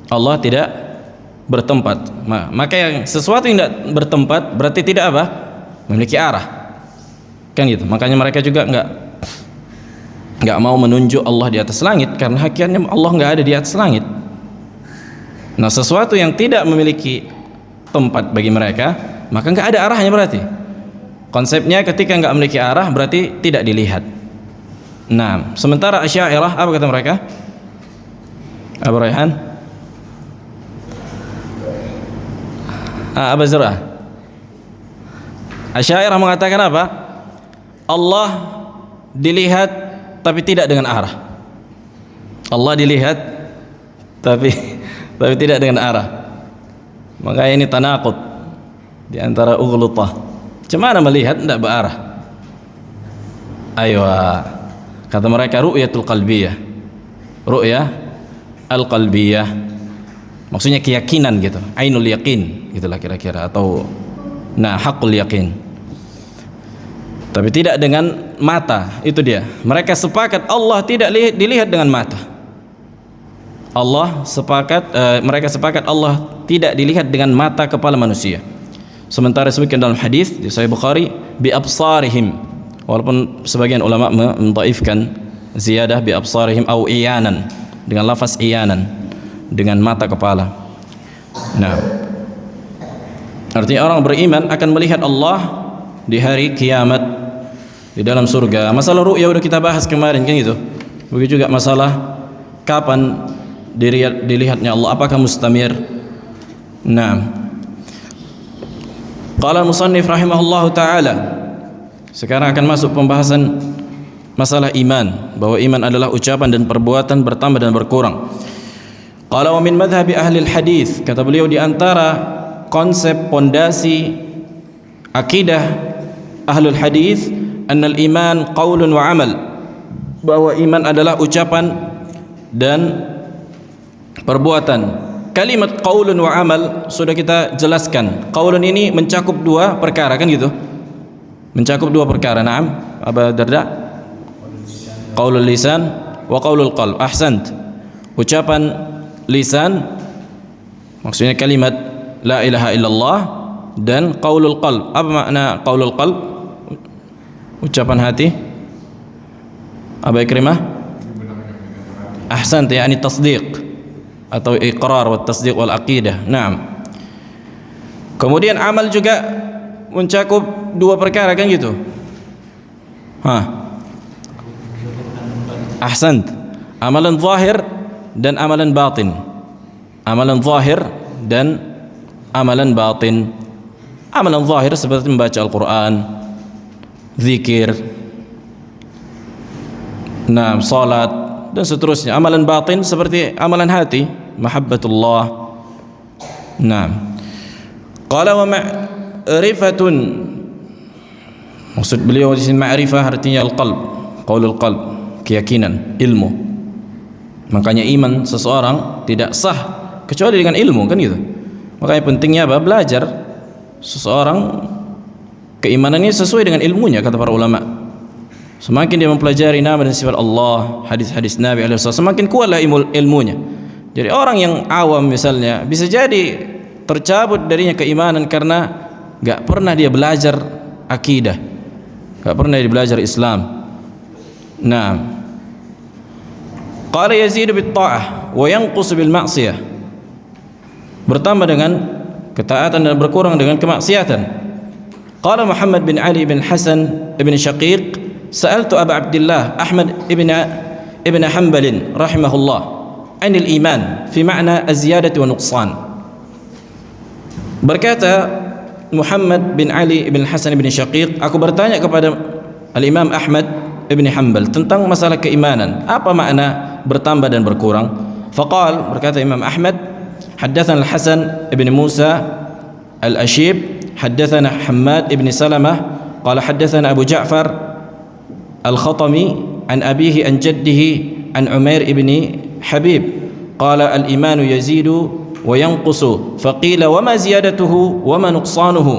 Allah tidak bertempat. Maka yang sesuatu yang tidak bertempat berarti tidak apa? Memiliki arah. Kan gitu. Makanya mereka juga enggak mau menunjuk Allah di atas langit, karena hakikatnya Allah enggak ada di atas langit. Nah, sesuatu yang tidak memiliki tempat bagi mereka, maka enggak ada arahnya berarti. Konsepnya ketika enggak memiliki arah berarti tidak dilihat. Nah, sementara Asy'ariyah apa kata mereka? Abu Raihan? Abu Zur'ah? Asy'ariyah mengatakan apa? Allah dilihat tapi tidak dengan arah. Allah dilihat tapi tidak dengan arah. Maka ini tanaqud di antara ughlutah. Cuma melihat tidak berarah. Aywa. Kata mereka ru'yatul qalbiyah. Ru'yah al-qalbiyah. Maksudnya keyakinan gitu. Ainul yakin gitulah kira-kira, atau nah haqqul yakin. Tapi tidak dengan mata, itu dia. Mereka sepakat Allah tidak dilihat dengan mata. Mereka sepakat Allah tidak dilihat dengan mata kepala manusia. Sementara disebutkan dalam hadis di Sahih Bukhari bi absarihim. Walaupun sebagian ulama mendhaifkan ziyadah bi absarihim au iyanan, dengan lafaz iyanan, dengan mata kepala. Nah, artinya orang beriman akan melihat Allah di hari kiamat di dalam surga. Masalah ru'ya udah kita bahas kemarin kan gitu. Begitu juga masalah kapan dilihatnya Allah, apakah mustamir. Nah, qala al-musannif rahimahullahu taala. Sekarang akan masuk pembahasan masalah iman, bahwa iman adalah ucapan dan perbuatan bertambah dan berkurang. Qala wa min madhhabi ahli al-hadis, kata beliau di antara konsep pondasi akidah ahlul hadis, annal iman qaulun wa amal, bahwa iman adalah ucapan dan perbuatan. Kalimat qaulun wa amal sudah kita jelaskan. Qaulun ini mencakup 2 perkara kan gitu. Mencakup 2 perkara. Naam, Abu Darda? Qaulul lisan wa qaulul qalb. Ahsant. Ucapan lisan maksudnya kalimat la ilaha illallah, dan qaulul qalb. Apa makna qaulul qalb? Ucapan hati. Abu Ikrimah? Ahsant, yakni tasdiq atau iqrar wa tasdiq wal aqidah. Naam. Kemudian amal juga mencakup 2 perkara kan gitu. Ahsant. Amalan zahir dan amalan batin. Amalan zahir dan amalan batin. Amalan zahir seperti membaca Al-Quran, zikir, nah, salat dan seterusnya. Amalan batin seperti amalan hati, mahabbatullah. Nah, qala wa ma'rifatun, maksud beliau di sini ma'rifah artinya al-qalb. qaulul qalb, keyakinan, ilmu. Makanya iman seseorang tidak sah kecuali dengan ilmu, kan gitu. Makanya pentingnya apa? Belajar. Seseorang keimanannya sesuai dengan ilmunya, kata para ulama. Semakin dia mempelajari nama dan sifat Allah, hadis-hadis Nabi alaihi wasallam, semakin kuatlah ilmunya. Jadi orang yang awam misalnya bisa jadi tercabut darinya keimanan karena gak pernah dia belajar akidah, gak pernah dia belajar Islam. Nah, qala yazidu bit ta'ah wa yanqus bil ma'siyah, bertambah dengan ketaatan dan berkurang dengan kemaksiatan. Qala Muhammad bin Ali bin Hasan bin Syaqiq, sa'altu Abu Abdullah Ahmad ibn Hanbal rahimahullah anil iman fi ma'na az-ziyadati wa nuqsan. Berkata Muhammad bin Ali bin Hasan bin Syaqiq, aku bertanya kepada Al-Imam Ahmad ibn Hanbal tentang masalah keimanan, apa makna bertambah dan berkurang? Faqal, berkata Imam Ahmad, haddatsana Al-Hasan ibn Musa Al-Ashib, haddatsana Hammad ibn Salamah, qala haddatsana Abu Ja'far Al-Khatami an abihi an jaddihi an Umair ibn Habib, qala al-imanu yazidu wa yanqusu, faqila wa ma ziyadatuhu wa ma nuqsanuhu.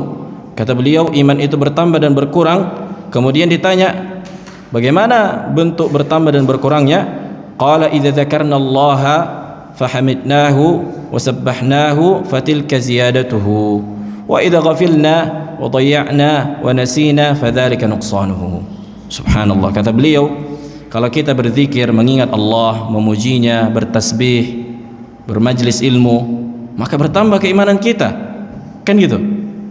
Kata beliau, iman itu bertambah dan berkurang. Kemudian ditanya, bagaimana bentuk bertambah dan berkurangnya? Qala idza dzakarna Allah fahamidnahu wa sabbahnahu fatilka ziyadatuhu, wa idza ghafilna wa dhayya'na wa nasina fadzalika nuqsanuhu. Subhanallah, kata beliau, kalau kita berzikir, mengingat Allah, memujinya, bertasbih, bermajlis ilmu, maka bertambah keimanan kita, kan gitu.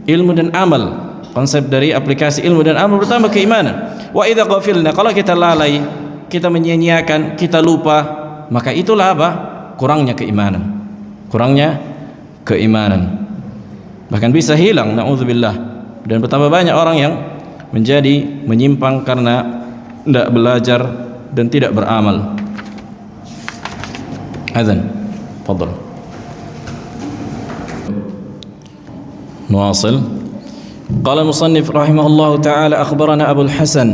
Ilmu dan amal, konsep dari aplikasi ilmu dan amal, bertambah keimanan. Wa idza ghafilna, kalau kita lalai, kita menyia-nyiakan, kita lupa, maka itulah apa? Kurangnya keimanan. Kurangnya keimanan. Bahkan bisa hilang, naudzubillah. Dan bertambah banyak orang yang menjadi menyimpang karena tidak belajar dan tidak beramal. Adzan, fadhal. نواصل. قال المصنف رحمه الله تعالى أخبرنا أبو الحسن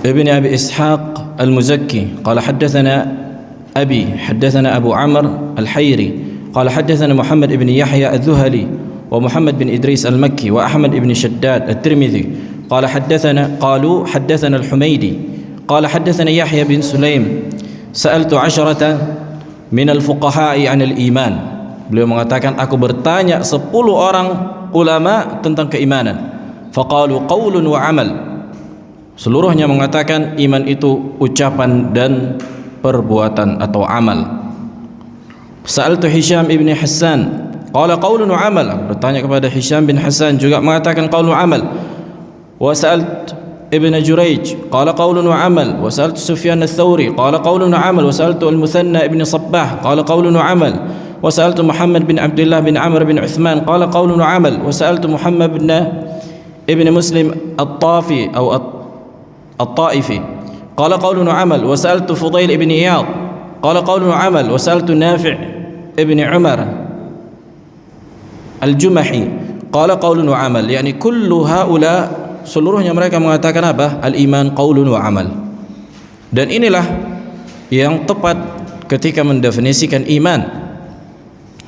ابن أبي إسحاق المزكي قال حدثنا أبي حدثنا أبو عمرو الحيري قال حدثنا محمد بن يحيى الذهلي ومحمد بن إدريس المكي وأحمد بن شداد الترمذي قالوا حدثنا الحميدي قال حدثنا يحيى بن سليم سألت 10 من الفقهاء عن الإيمان. Beliau mengatakan, aku bertanya 10 orang ulama tentang keimanan. Faqalu qaulun wa amal. Seluruhnya mengatakan iman itu ucapan dan perbuatan atau amal. Sa'altu Hisham ibn Hassan, qala qaulun wa amal. Bertanya kepada Hisham bin Hassan, juga mengatakan qaulun wa amal. Wa sa'alt ibn Jurayj, qala qaulun wa amal. Wa sa'altu Sufyan ats-Tsauri, qala qaulun wa amal. Wa sa'altu al-Muthanna ibn Sabbah, qala qaulun wa amal. وسألت محمد بن عبد الله بن عمرو بن عثمان قال قول وعمل. وسألت محمد بن ابن مسلم الطافي أو الطائفي قال قول وعمل. وسألت فضيل بن إياض قال قول وعمل. وسألت نافع ابن عمر الجمحي قال قول وعمل. يعني كل هؤلاء, seluruhnya mereka mengatakan apa? Al-iman qaulun wa amal. Dan inilah yang tepat ketika mendefinisikan iman,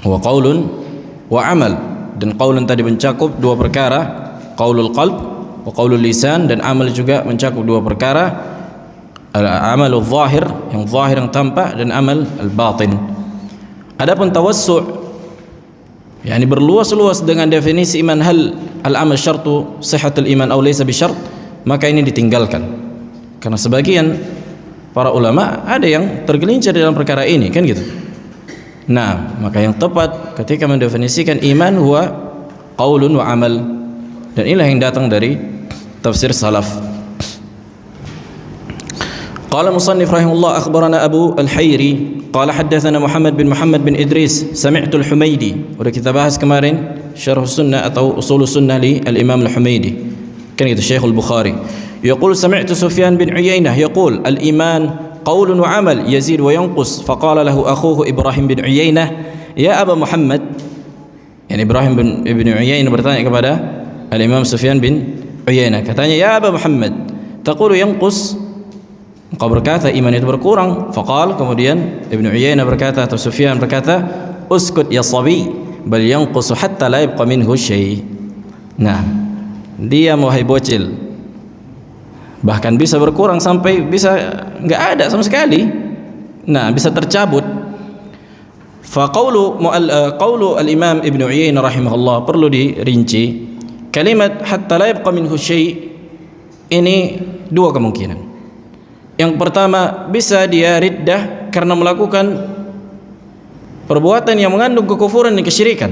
wa qaulun wa amal. Dan qaulun tadi mencakup 2 perkara, qaulul qalb wa qaulul lisan, dan amal juga mencakup 2 perkara, amalul zahir, yang zahir yang tampak, dan amal al-batin. Adapun tawassu', yakni berluas-luas dengan definisi iman, hal al-amal syartu sihhatul iman aw laysa bi syart, maka ini ditinggalkan. Karena sebagian para ulama ada yang tergelincir dalam perkara ini, kan gitu. Nah, maka yang tepat ketika mendefinisikan iman huwa qaulun wa amal, dan inilah yang datang dari tafsir salaf. Qala musannif rahimahullah akhbarana Abu al-Hayri qala haddatsana Muhammad bin Idris sami'tu al-Humaydi. Sudah kita bahas kemarin syarh sunnah atau usul sunnah li al-Imam al-Humaydi, kan itu Syekh al-Bukhari. Yaqul sami'tu Sufyan bin Uyainah yaqul al-iman qaulun wa amal yazid wa yanqus. Faqala lahu akhuhu Ibrahim bin Uyainah ya Aba Muhammad, yani Ibrahim bin Uyainah bertanya kepada al-Imam Sufyan bin Uyainah, katanya, "Ya Aba Muhammad, taqulu yanqus?" Engkau berkata iman itu berkurang. Faqal, kemudian Ibnu Uyainah berkata atau Sufyan berkata, "Uskut ya sabi, bal yanqusu hatta la yabqa minhu syai'." Nah, dia wahai bocil, bahkan bisa berkurang sampai bisa enggak ada sama sekali. Nah, bisa tercabut. Fa qawlu al-Imam Ibnu Uyainah rahimahullah perlu dirinci. Kalimat hatta la yabqa minhu syai' ini dua kemungkinan. Yang pertama, bisa dia riddah karena melakukan perbuatan yang mengandung kekufuran dan kesyirikan.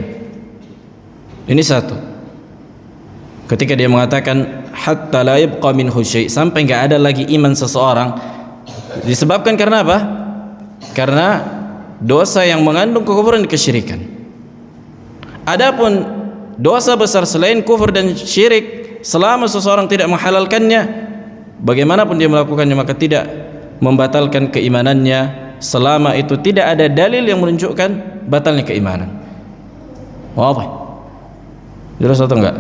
Ini satu. Ketika dia mengatakan hatta la yabqa minhu syai', sampai enggak ada lagi iman seseorang, disebabkan karena apa? Karena dosa yang mengandung kekufuran dan kesyirikan. Adapun dosa besar selain kufur dan syirik, selama seseorang tidak menghalalkannya, bagaimanapun dia melakukannya maka tidak membatalkan keimanannya, selama itu tidak ada dalil yang menunjukkan batalnya keimanan. Wadah? Jelas atau enggak?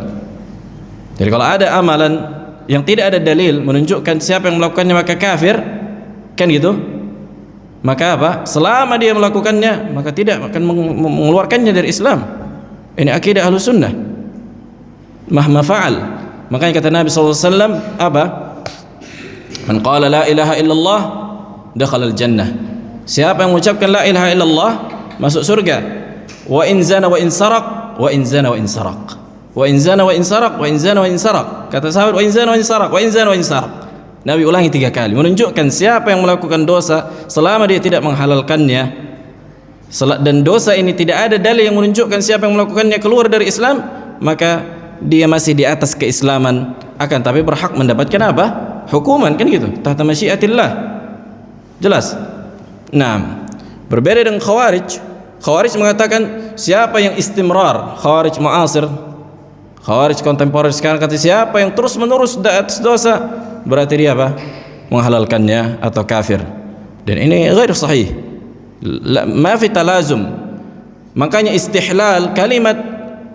Jadi kalau ada amalan yang tidak ada dalil menunjukkan siapa yang melakukannya maka kafir, kan gitu? Maka apa? Selama dia melakukannya maka tidak akan mengeluarkannya dari Islam. Ini akidah Ahlus Sunnah. Mahma fa'al. Makanya kata Nabi SAW apa? Man qala la ilaha illallah dakhala al-jannah. Siapa yang mengucapkan la ilaha illallah masuk surga. Wa in zana wa in saraq, wa in zana wa in saraq. Wa in zana wa in saraq, wa in zana wa in saraq. Kata sahabat, wa in zana wa in saraq, wa in zana wa in saraq. Nabi ulangi 3 kali menunjukkan siapa yang melakukan dosa selama dia tidak menghalalkannya, dan dosa ini tidak ada dalil yang menunjukkan siapa yang melakukannya keluar dari Islam, maka dia masih di atas keislaman, akan tapi berhak mendapatkan apa? Hukuman, kan gitu, tahta masyiatillah. Jelas? Nah, berbeda dengan Khawarij. Khawarij mengatakan siapa yang istimrar, Khawarij mu'asir, Khawarij kontemporer sekarang, kata siapa yang terus menerus di atas dosa berarti dia apa? Menghalalkannya atau kafir. Dan ini ghair sahih. Ma fi talazum. Makanya istihlal, kalimat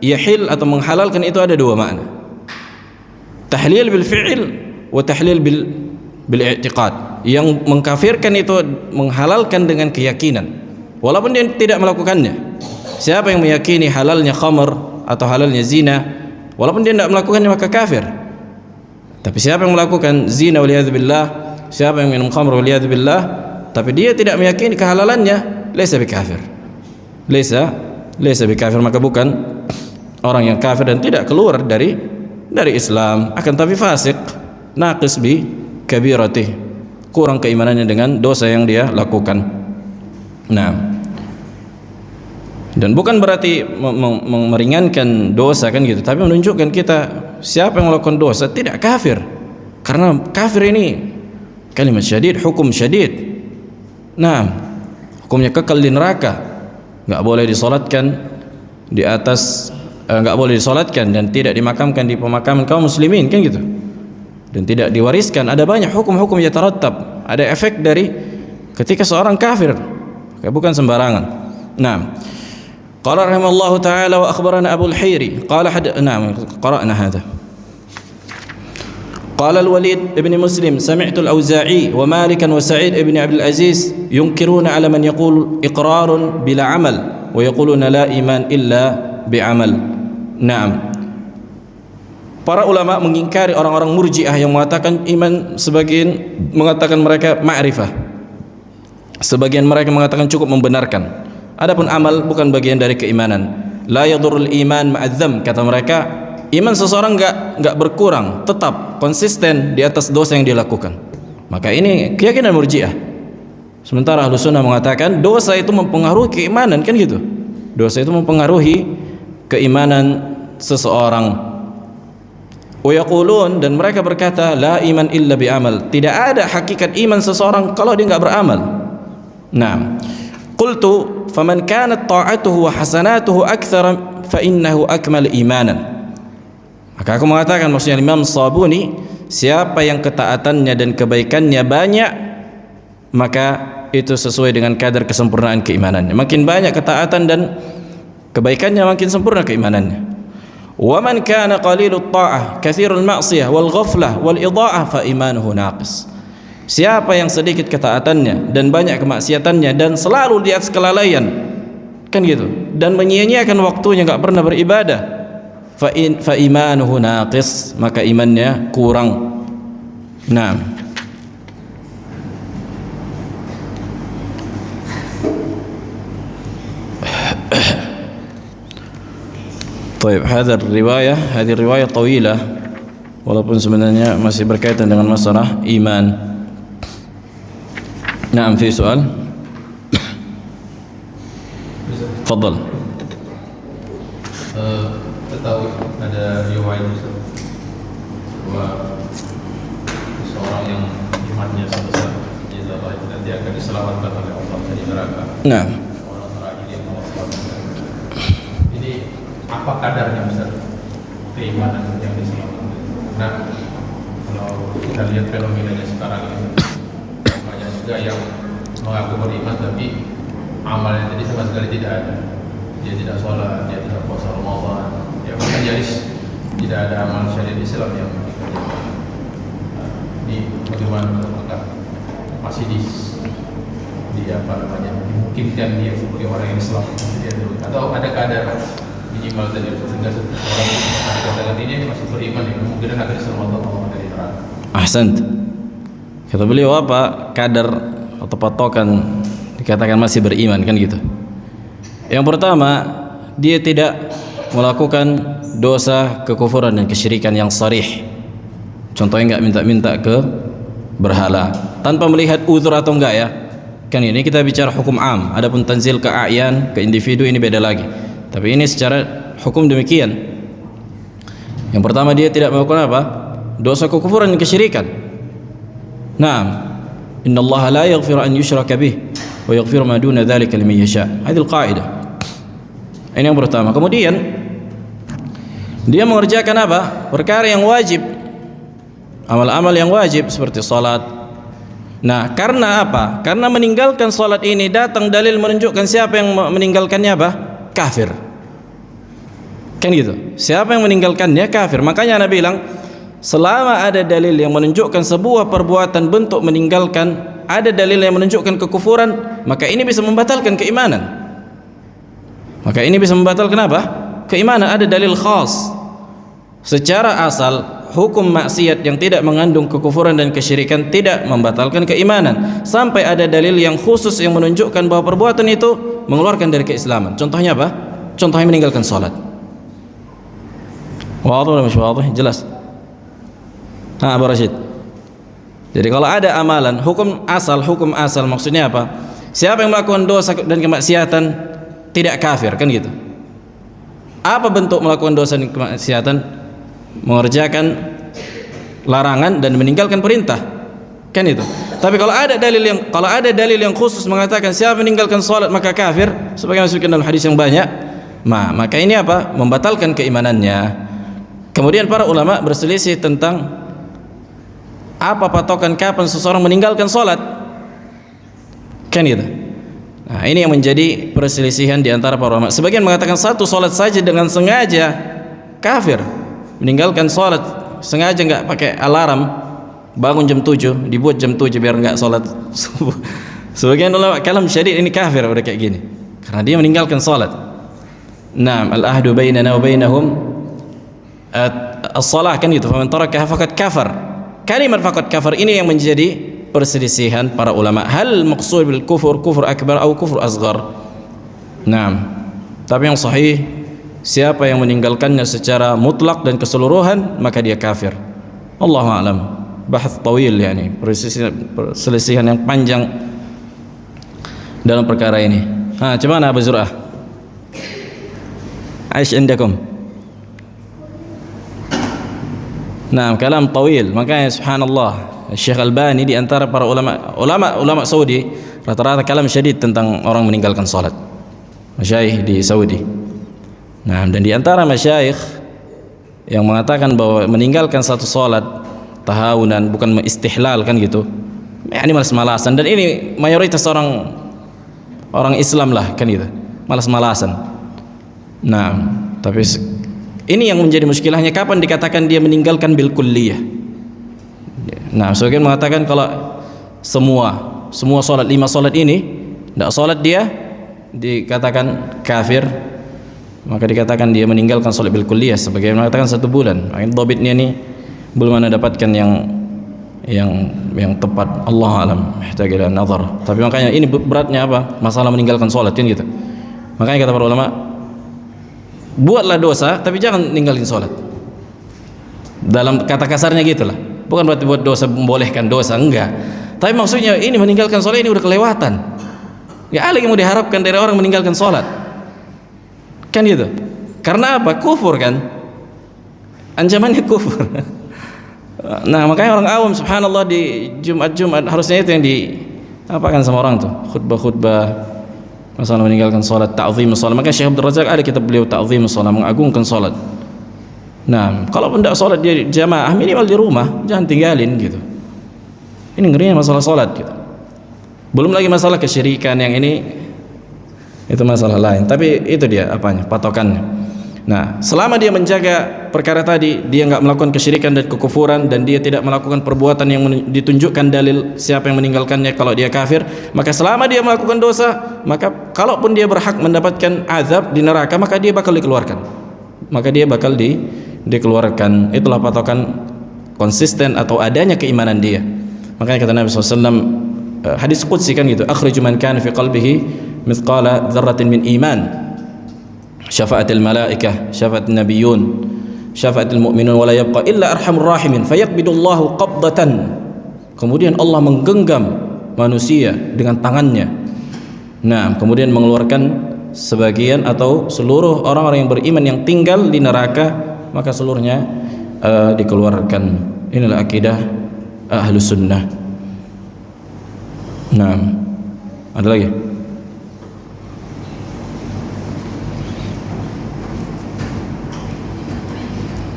yahil atau menghalalkan itu ada 2 makna. Tahlil bil fi'il wa tahlil bil i'tiqad. Yang mengkafirkan itu menghalalkan dengan keyakinan walaupun dia tidak melakukannya. Siapa yang meyakini halalnya khamr atau halalnya zina walaupun dia tidak melakukannya maka kafir. Tapi siapa yang melakukan zina waliyadzubillah, siapa yang minum khamr waliyadzubillah, tapi dia tidak meyakini kehalalannya, laisa bikafir. Laisa bikafir, maka bukan orang yang kafir dan tidak keluar dari Islam, akan tapi fasik, naqis bi kabiratih, kurang keimanannya dengan dosa yang dia lakukan. Nah, dan bukan berarti meringankan dosa kan gitu, tapi menunjukkan kita siapa yang melakukan dosa tidak kafir, karena kafir ini kalimat syadid, hukum syadid. Nah, hukumnya kekal di neraka, nggak boleh disolatkan di atas, nggak boleh disolatkan dan tidak dimakamkan di pemakaman kaum muslimin, kan gitu, dan tidak diwariskan. Ada banyak hukum-hukum yang teratab, ada efek dari ketika seorang kafir, bukan sembarangan. Nah, qala rahimallahu taala wa akhbarana Abu al-Hayri qala qara'na hadha. قال الوليد ابن مسلم سمعت الأوزاعي ومالكا وسعيد ابن عبد العزيز ينكرون على من يقول إقرار بلا عمل ويقولون لا إيمان إلا بعمل. نعم. Para ulama mengingkari orang-orang murji'ah yang mengatakan iman, sebagian mengatakan mereka ma'rifah, sebagian mereka mengatakan cukup membenarkan. Adapun amal bukan bagian dari keimanan. La yadurul iman ma'adzam, kata mereka, iman seseorang enggak berkurang, tetap konsisten di atas dosa yang dilakukan. Maka ini keyakinan murji'ah. Sementara Ahlus Sunnah mengatakan dosa itu mempengaruhi keimanan, kan gitu. Dosa itu mempengaruhi keimanan seseorang. Wa yaqulun, dan mereka berkata la iman illa bi amal. Tidak ada hakikat iman seseorang kalau dia enggak beramal. Nah, qultu faman kanat ta'atuhu wa hasanatuhu aktsara fa innahu akmal imanan. Maka aku mengatakan, maksudnya Imam Sabuni, siapa yang ketaatannya dan kebaikannya banyak, maka itu sesuai dengan kadar kesempurnaan keimanannya. Makin banyak ketaatan dan kebaikannya, makin sempurna keimanannya. Wa man kana qalilut ta'ah katsirul ma'siyah wal ghaflah wal idha'ah fa imanuhu naqis. Siapa yang sedikit ketaatannya dan banyak kemaksiatannya dan selalu di atas kelalaian, kan gitu, dan menyia-nyiakan waktunya, enggak pernah beribadah, fa imanuhu naqis, maka imannya kurang. Naam. طيب هذه الرواية طويلة walaupun sebenarnya masih berkaitan dengan masalah iman. Naam, fi soal. Fadal. Kita tahu ada riwayat bahwa seorang yang imannya sebesar jazallah itu nanti akan diselamatkan oleh Allah dari neraka. Nah, Orang terakhir yang Allah selamatkan. Ini apa kadarnya Ustaz keimanan yang diselamatkan? Nah, kalau kita lihat fenomenanya sekarang ini banyak juga yang mengaku beriman tapi amalnya tadi sama sekali tidak ada. Dia tidak sholat, dia tidak puasa Ramadan, dia bahkan nyaris tidak ada amal syariat Islam yang dikerjakan. Ini bagaimana, apakah masih dimungkinkan dia sebagai orang yang Islam atau ada kadar minimal tadi sehingga orang katakan ini masih beriman, kemungkinan akan diselamatkan Allah dari neraka. ahsant. Kata beliau apa kadar atau patokan dikatakan masih beriman, kan gitu. Yang pertama, dia tidak melakukan dosa kekufuran dan kesyirikan yang sharih. Contohnya enggak minta-minta ke berhala tanpa melihat uzur atau enggak, ya. Kan ini kita bicara hukum am. Adapun tanzil ke a'yan, ke individu, ini beda lagi. Tapi ini secara hukum demikian. Yang pertama, dia tidak melakukan apa? Dosa kekufuran dan kesyirikan. Naam. Innallaha la yaghfiru an yushraka bih wa yaghfiru ma duna dzalika liman yasha. Hadhihi qaidah. Ini yang pertama. Kemudian dia mengerjakan apa? Perkara yang wajib. Amal-amal yang wajib seperti salat. Nah, karena apa? Karena meninggalkan salat ini datang dalil menunjukkan siapa yang meninggalkannya apa? Kafir. Kan gitu. Siapa yang meninggalkannya kafir. Makanya Nabi bilang, selama ada dalil yang menunjukkan sebuah perbuatan bentuk meninggalkan, ada dalil yang menunjukkan kekufuran, maka ini bisa membatalkan keimanan. Maka ini bisa membatalkan apa? Keimanan. Ada dalil khas. Secara asal hukum maksiat yang tidak mengandung kekufuran dan kesyirikan tidak membatalkan keimanan, sampai ada dalil yang khusus yang menunjukkan bahwa perbuatan itu mengeluarkan dari keislaman. Contohnya apa? Contohnya meninggalkan salat. Wadih atau masih wadih? Jelas. Abu Rashid. Jadi kalau ada amalan hukum asal maksudnya apa? Siapa yang melakukan dosa dan kemaksiatan tidak kafir, kan gitu. Apa bentuk melakukan dosa dan kemaksiatan? Mengerjakan larangan dan meninggalkan perintah, kan itu. Tapi kalau ada dalil yang khusus mengatakan siapa meninggalkan salat maka kafir, sebagaimana disebutkan dalam hadis yang banyak, maka ini apa? Membatalkan keimanannya. Kemudian para ulama berselisih tentang apa patokan kapan seseorang meninggalkan salat, kan itu. Nah, ini yang menjadi perselisihan di antara para ulama. Sebagian mengatakan satu salat saja dengan sengaja kafir. Meninggalkan salat sengaja, enggak pakai alarm, bangun jam 7, dibuat jam 7 biar enggak salat subuh. Sebagian ulama kalam syadid ini kafir udah kayak gini karena dia meninggalkan salat. Naam, al-ahdu bainana wa bainahum as-salah, kan gitu. Faman tarakaha faqad kafar. Kalimat faqad kafar ini yang menjadi perselisihan para ulama. Hal maqsud bil kufur akbar atau kufur asghar? Naam. Tapi yang sahih, siapa yang meninggalkannya secara mutlak dan keseluruhan maka dia kafir. Allahu a'lam. Bahas tawil, yani perselisihan yang panjang dalam perkara ini. Coba Abu Zur'ah. Aish indakum. Nah, kalam tawil. Makanya subhanallah, Syekh Albani di antara para ulama Saudi rata-rata kalam syadid tentang orang meninggalkan salat. Masyayikh di Saudi. Nah, dan di antara masyayikh yang mengatakan bahwa meninggalkan satu salat tahawunan, bukan istihlal, kan gitu. Ini malas-malasan, dan ini mayoritas orang Islam lah, kan gitu. Malas-malasan. Nah, tapi Ini yang menjadi muskilahnya, kapan dikatakan dia meninggalkan bil kulliyah. Nah, sebagian mengatakan kalau semua salat 5 salat ini tidak salat dia dikatakan kafir, maka dikatakan dia meninggalkan salat bil kulliyah. Sebagian mengatakan 1 bulan. Makanya dobitnya ini belum Anda dapatkan yang tepat. Allah alam, ihtaj ila nazar. Tapi makanya ini beratnya apa? Masalah meninggalkan salat kan gitu. Makanya kata para ulama, buatlah dosa tapi jangan ninggalin salat. Dalam kata kasarnya gitulah. Bukan berarti buat dosa membolehkan dosa, enggak. Tapi maksudnya ini meninggalkan salat ini udah kelewatan. Enggak ada yang mau diharapkan dari orang meninggalkan salat. Kan gitu. Karena apa? Kufur kan? Ancamannya kufur. Nah, makanya orang awam subhanallah di Jumat harusnya itu yang apakan sama orang tuh, khutbah masalah meninggalkan salat, ta'zim salat. Maka Syekh Abdul Razak ada kitab beliau ta'zim salat, mengagungkan salat. Nah, kalau tidak salat dia jamaah minimal di rumah, jangan tinggalin gitu. Ini ngerinya masalah salat gitu. Belum lagi masalah kesyirikan, yang ini itu masalah lain. Tapi itu dia apanya? Patokannya. Nah, selama dia menjaga perkara tadi, dia enggak melakukan kesyirikan dan kekufuran, dan dia tidak melakukan perbuatan yang ditunjukkan dalil siapa yang meninggalkannya kalau dia kafir, maka selama dia melakukan dosa, maka kalaupun dia berhak mendapatkan azab di neraka, maka dia bakal dikeluarkan. Maka dia bakal dikeluarkan. Itulah patokan konsisten atau adanya keimanan dia. Makanya kata Nabi SAW, hadis qudsi kan gitu, akhriju man kana fi qalbihi mithqala dzarratin min iman. Syafa'atil malaikah, syafa'atil nabiyun, syafa'atil mu'minun, wa la yabqa illa arhamur rahimin, fayaqbidullahu qabdatan. Kemudian Allah menggenggam manusia dengan tangannya. Nah, kemudian mengeluarkan sebagian atau seluruh orang-orang yang beriman yang tinggal di neraka, maka seluruhnya dikeluarkan. Inilah akidah Ahlus Sunnah. Nah, ada lagi?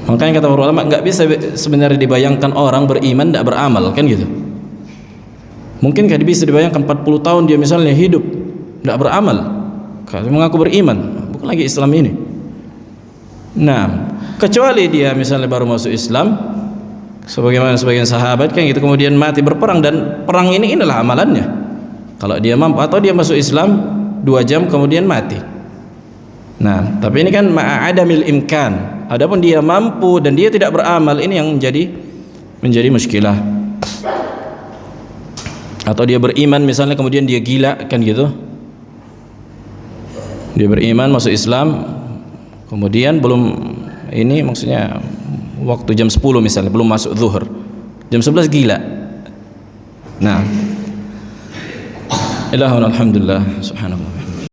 Makanya kata para ulama, nggak bisa sebenarnya dibayangkan orang beriman tidak beramal, kan gitu. Mungkinkah bisa dibayangkan 40 tahun dia misalnya hidup tidak beramal, kalau mengaku beriman, bukan lagi Islam ini. Nah, kecuali dia misalnya baru masuk Islam, sebagaimana sebagian sahabat kan gitu, kemudian mati berperang, dan perang ini inilah amalannya. Kalau dia mampu, atau dia masuk Islam 2 jam kemudian mati. Nah, tapi ini kan ma'adamil imkan. Adapun dia mampu dan dia tidak beramal, ini yang menjadi muskilah. Atau dia beriman misalnya kemudian dia gila, kan gitu. Dia beriman masuk Islam, kemudian belum ini maksudnya waktu jam 10 misalnya belum masuk zuhur, jam 11 gila. Nah, ilahun alhamdulillah subhanallah.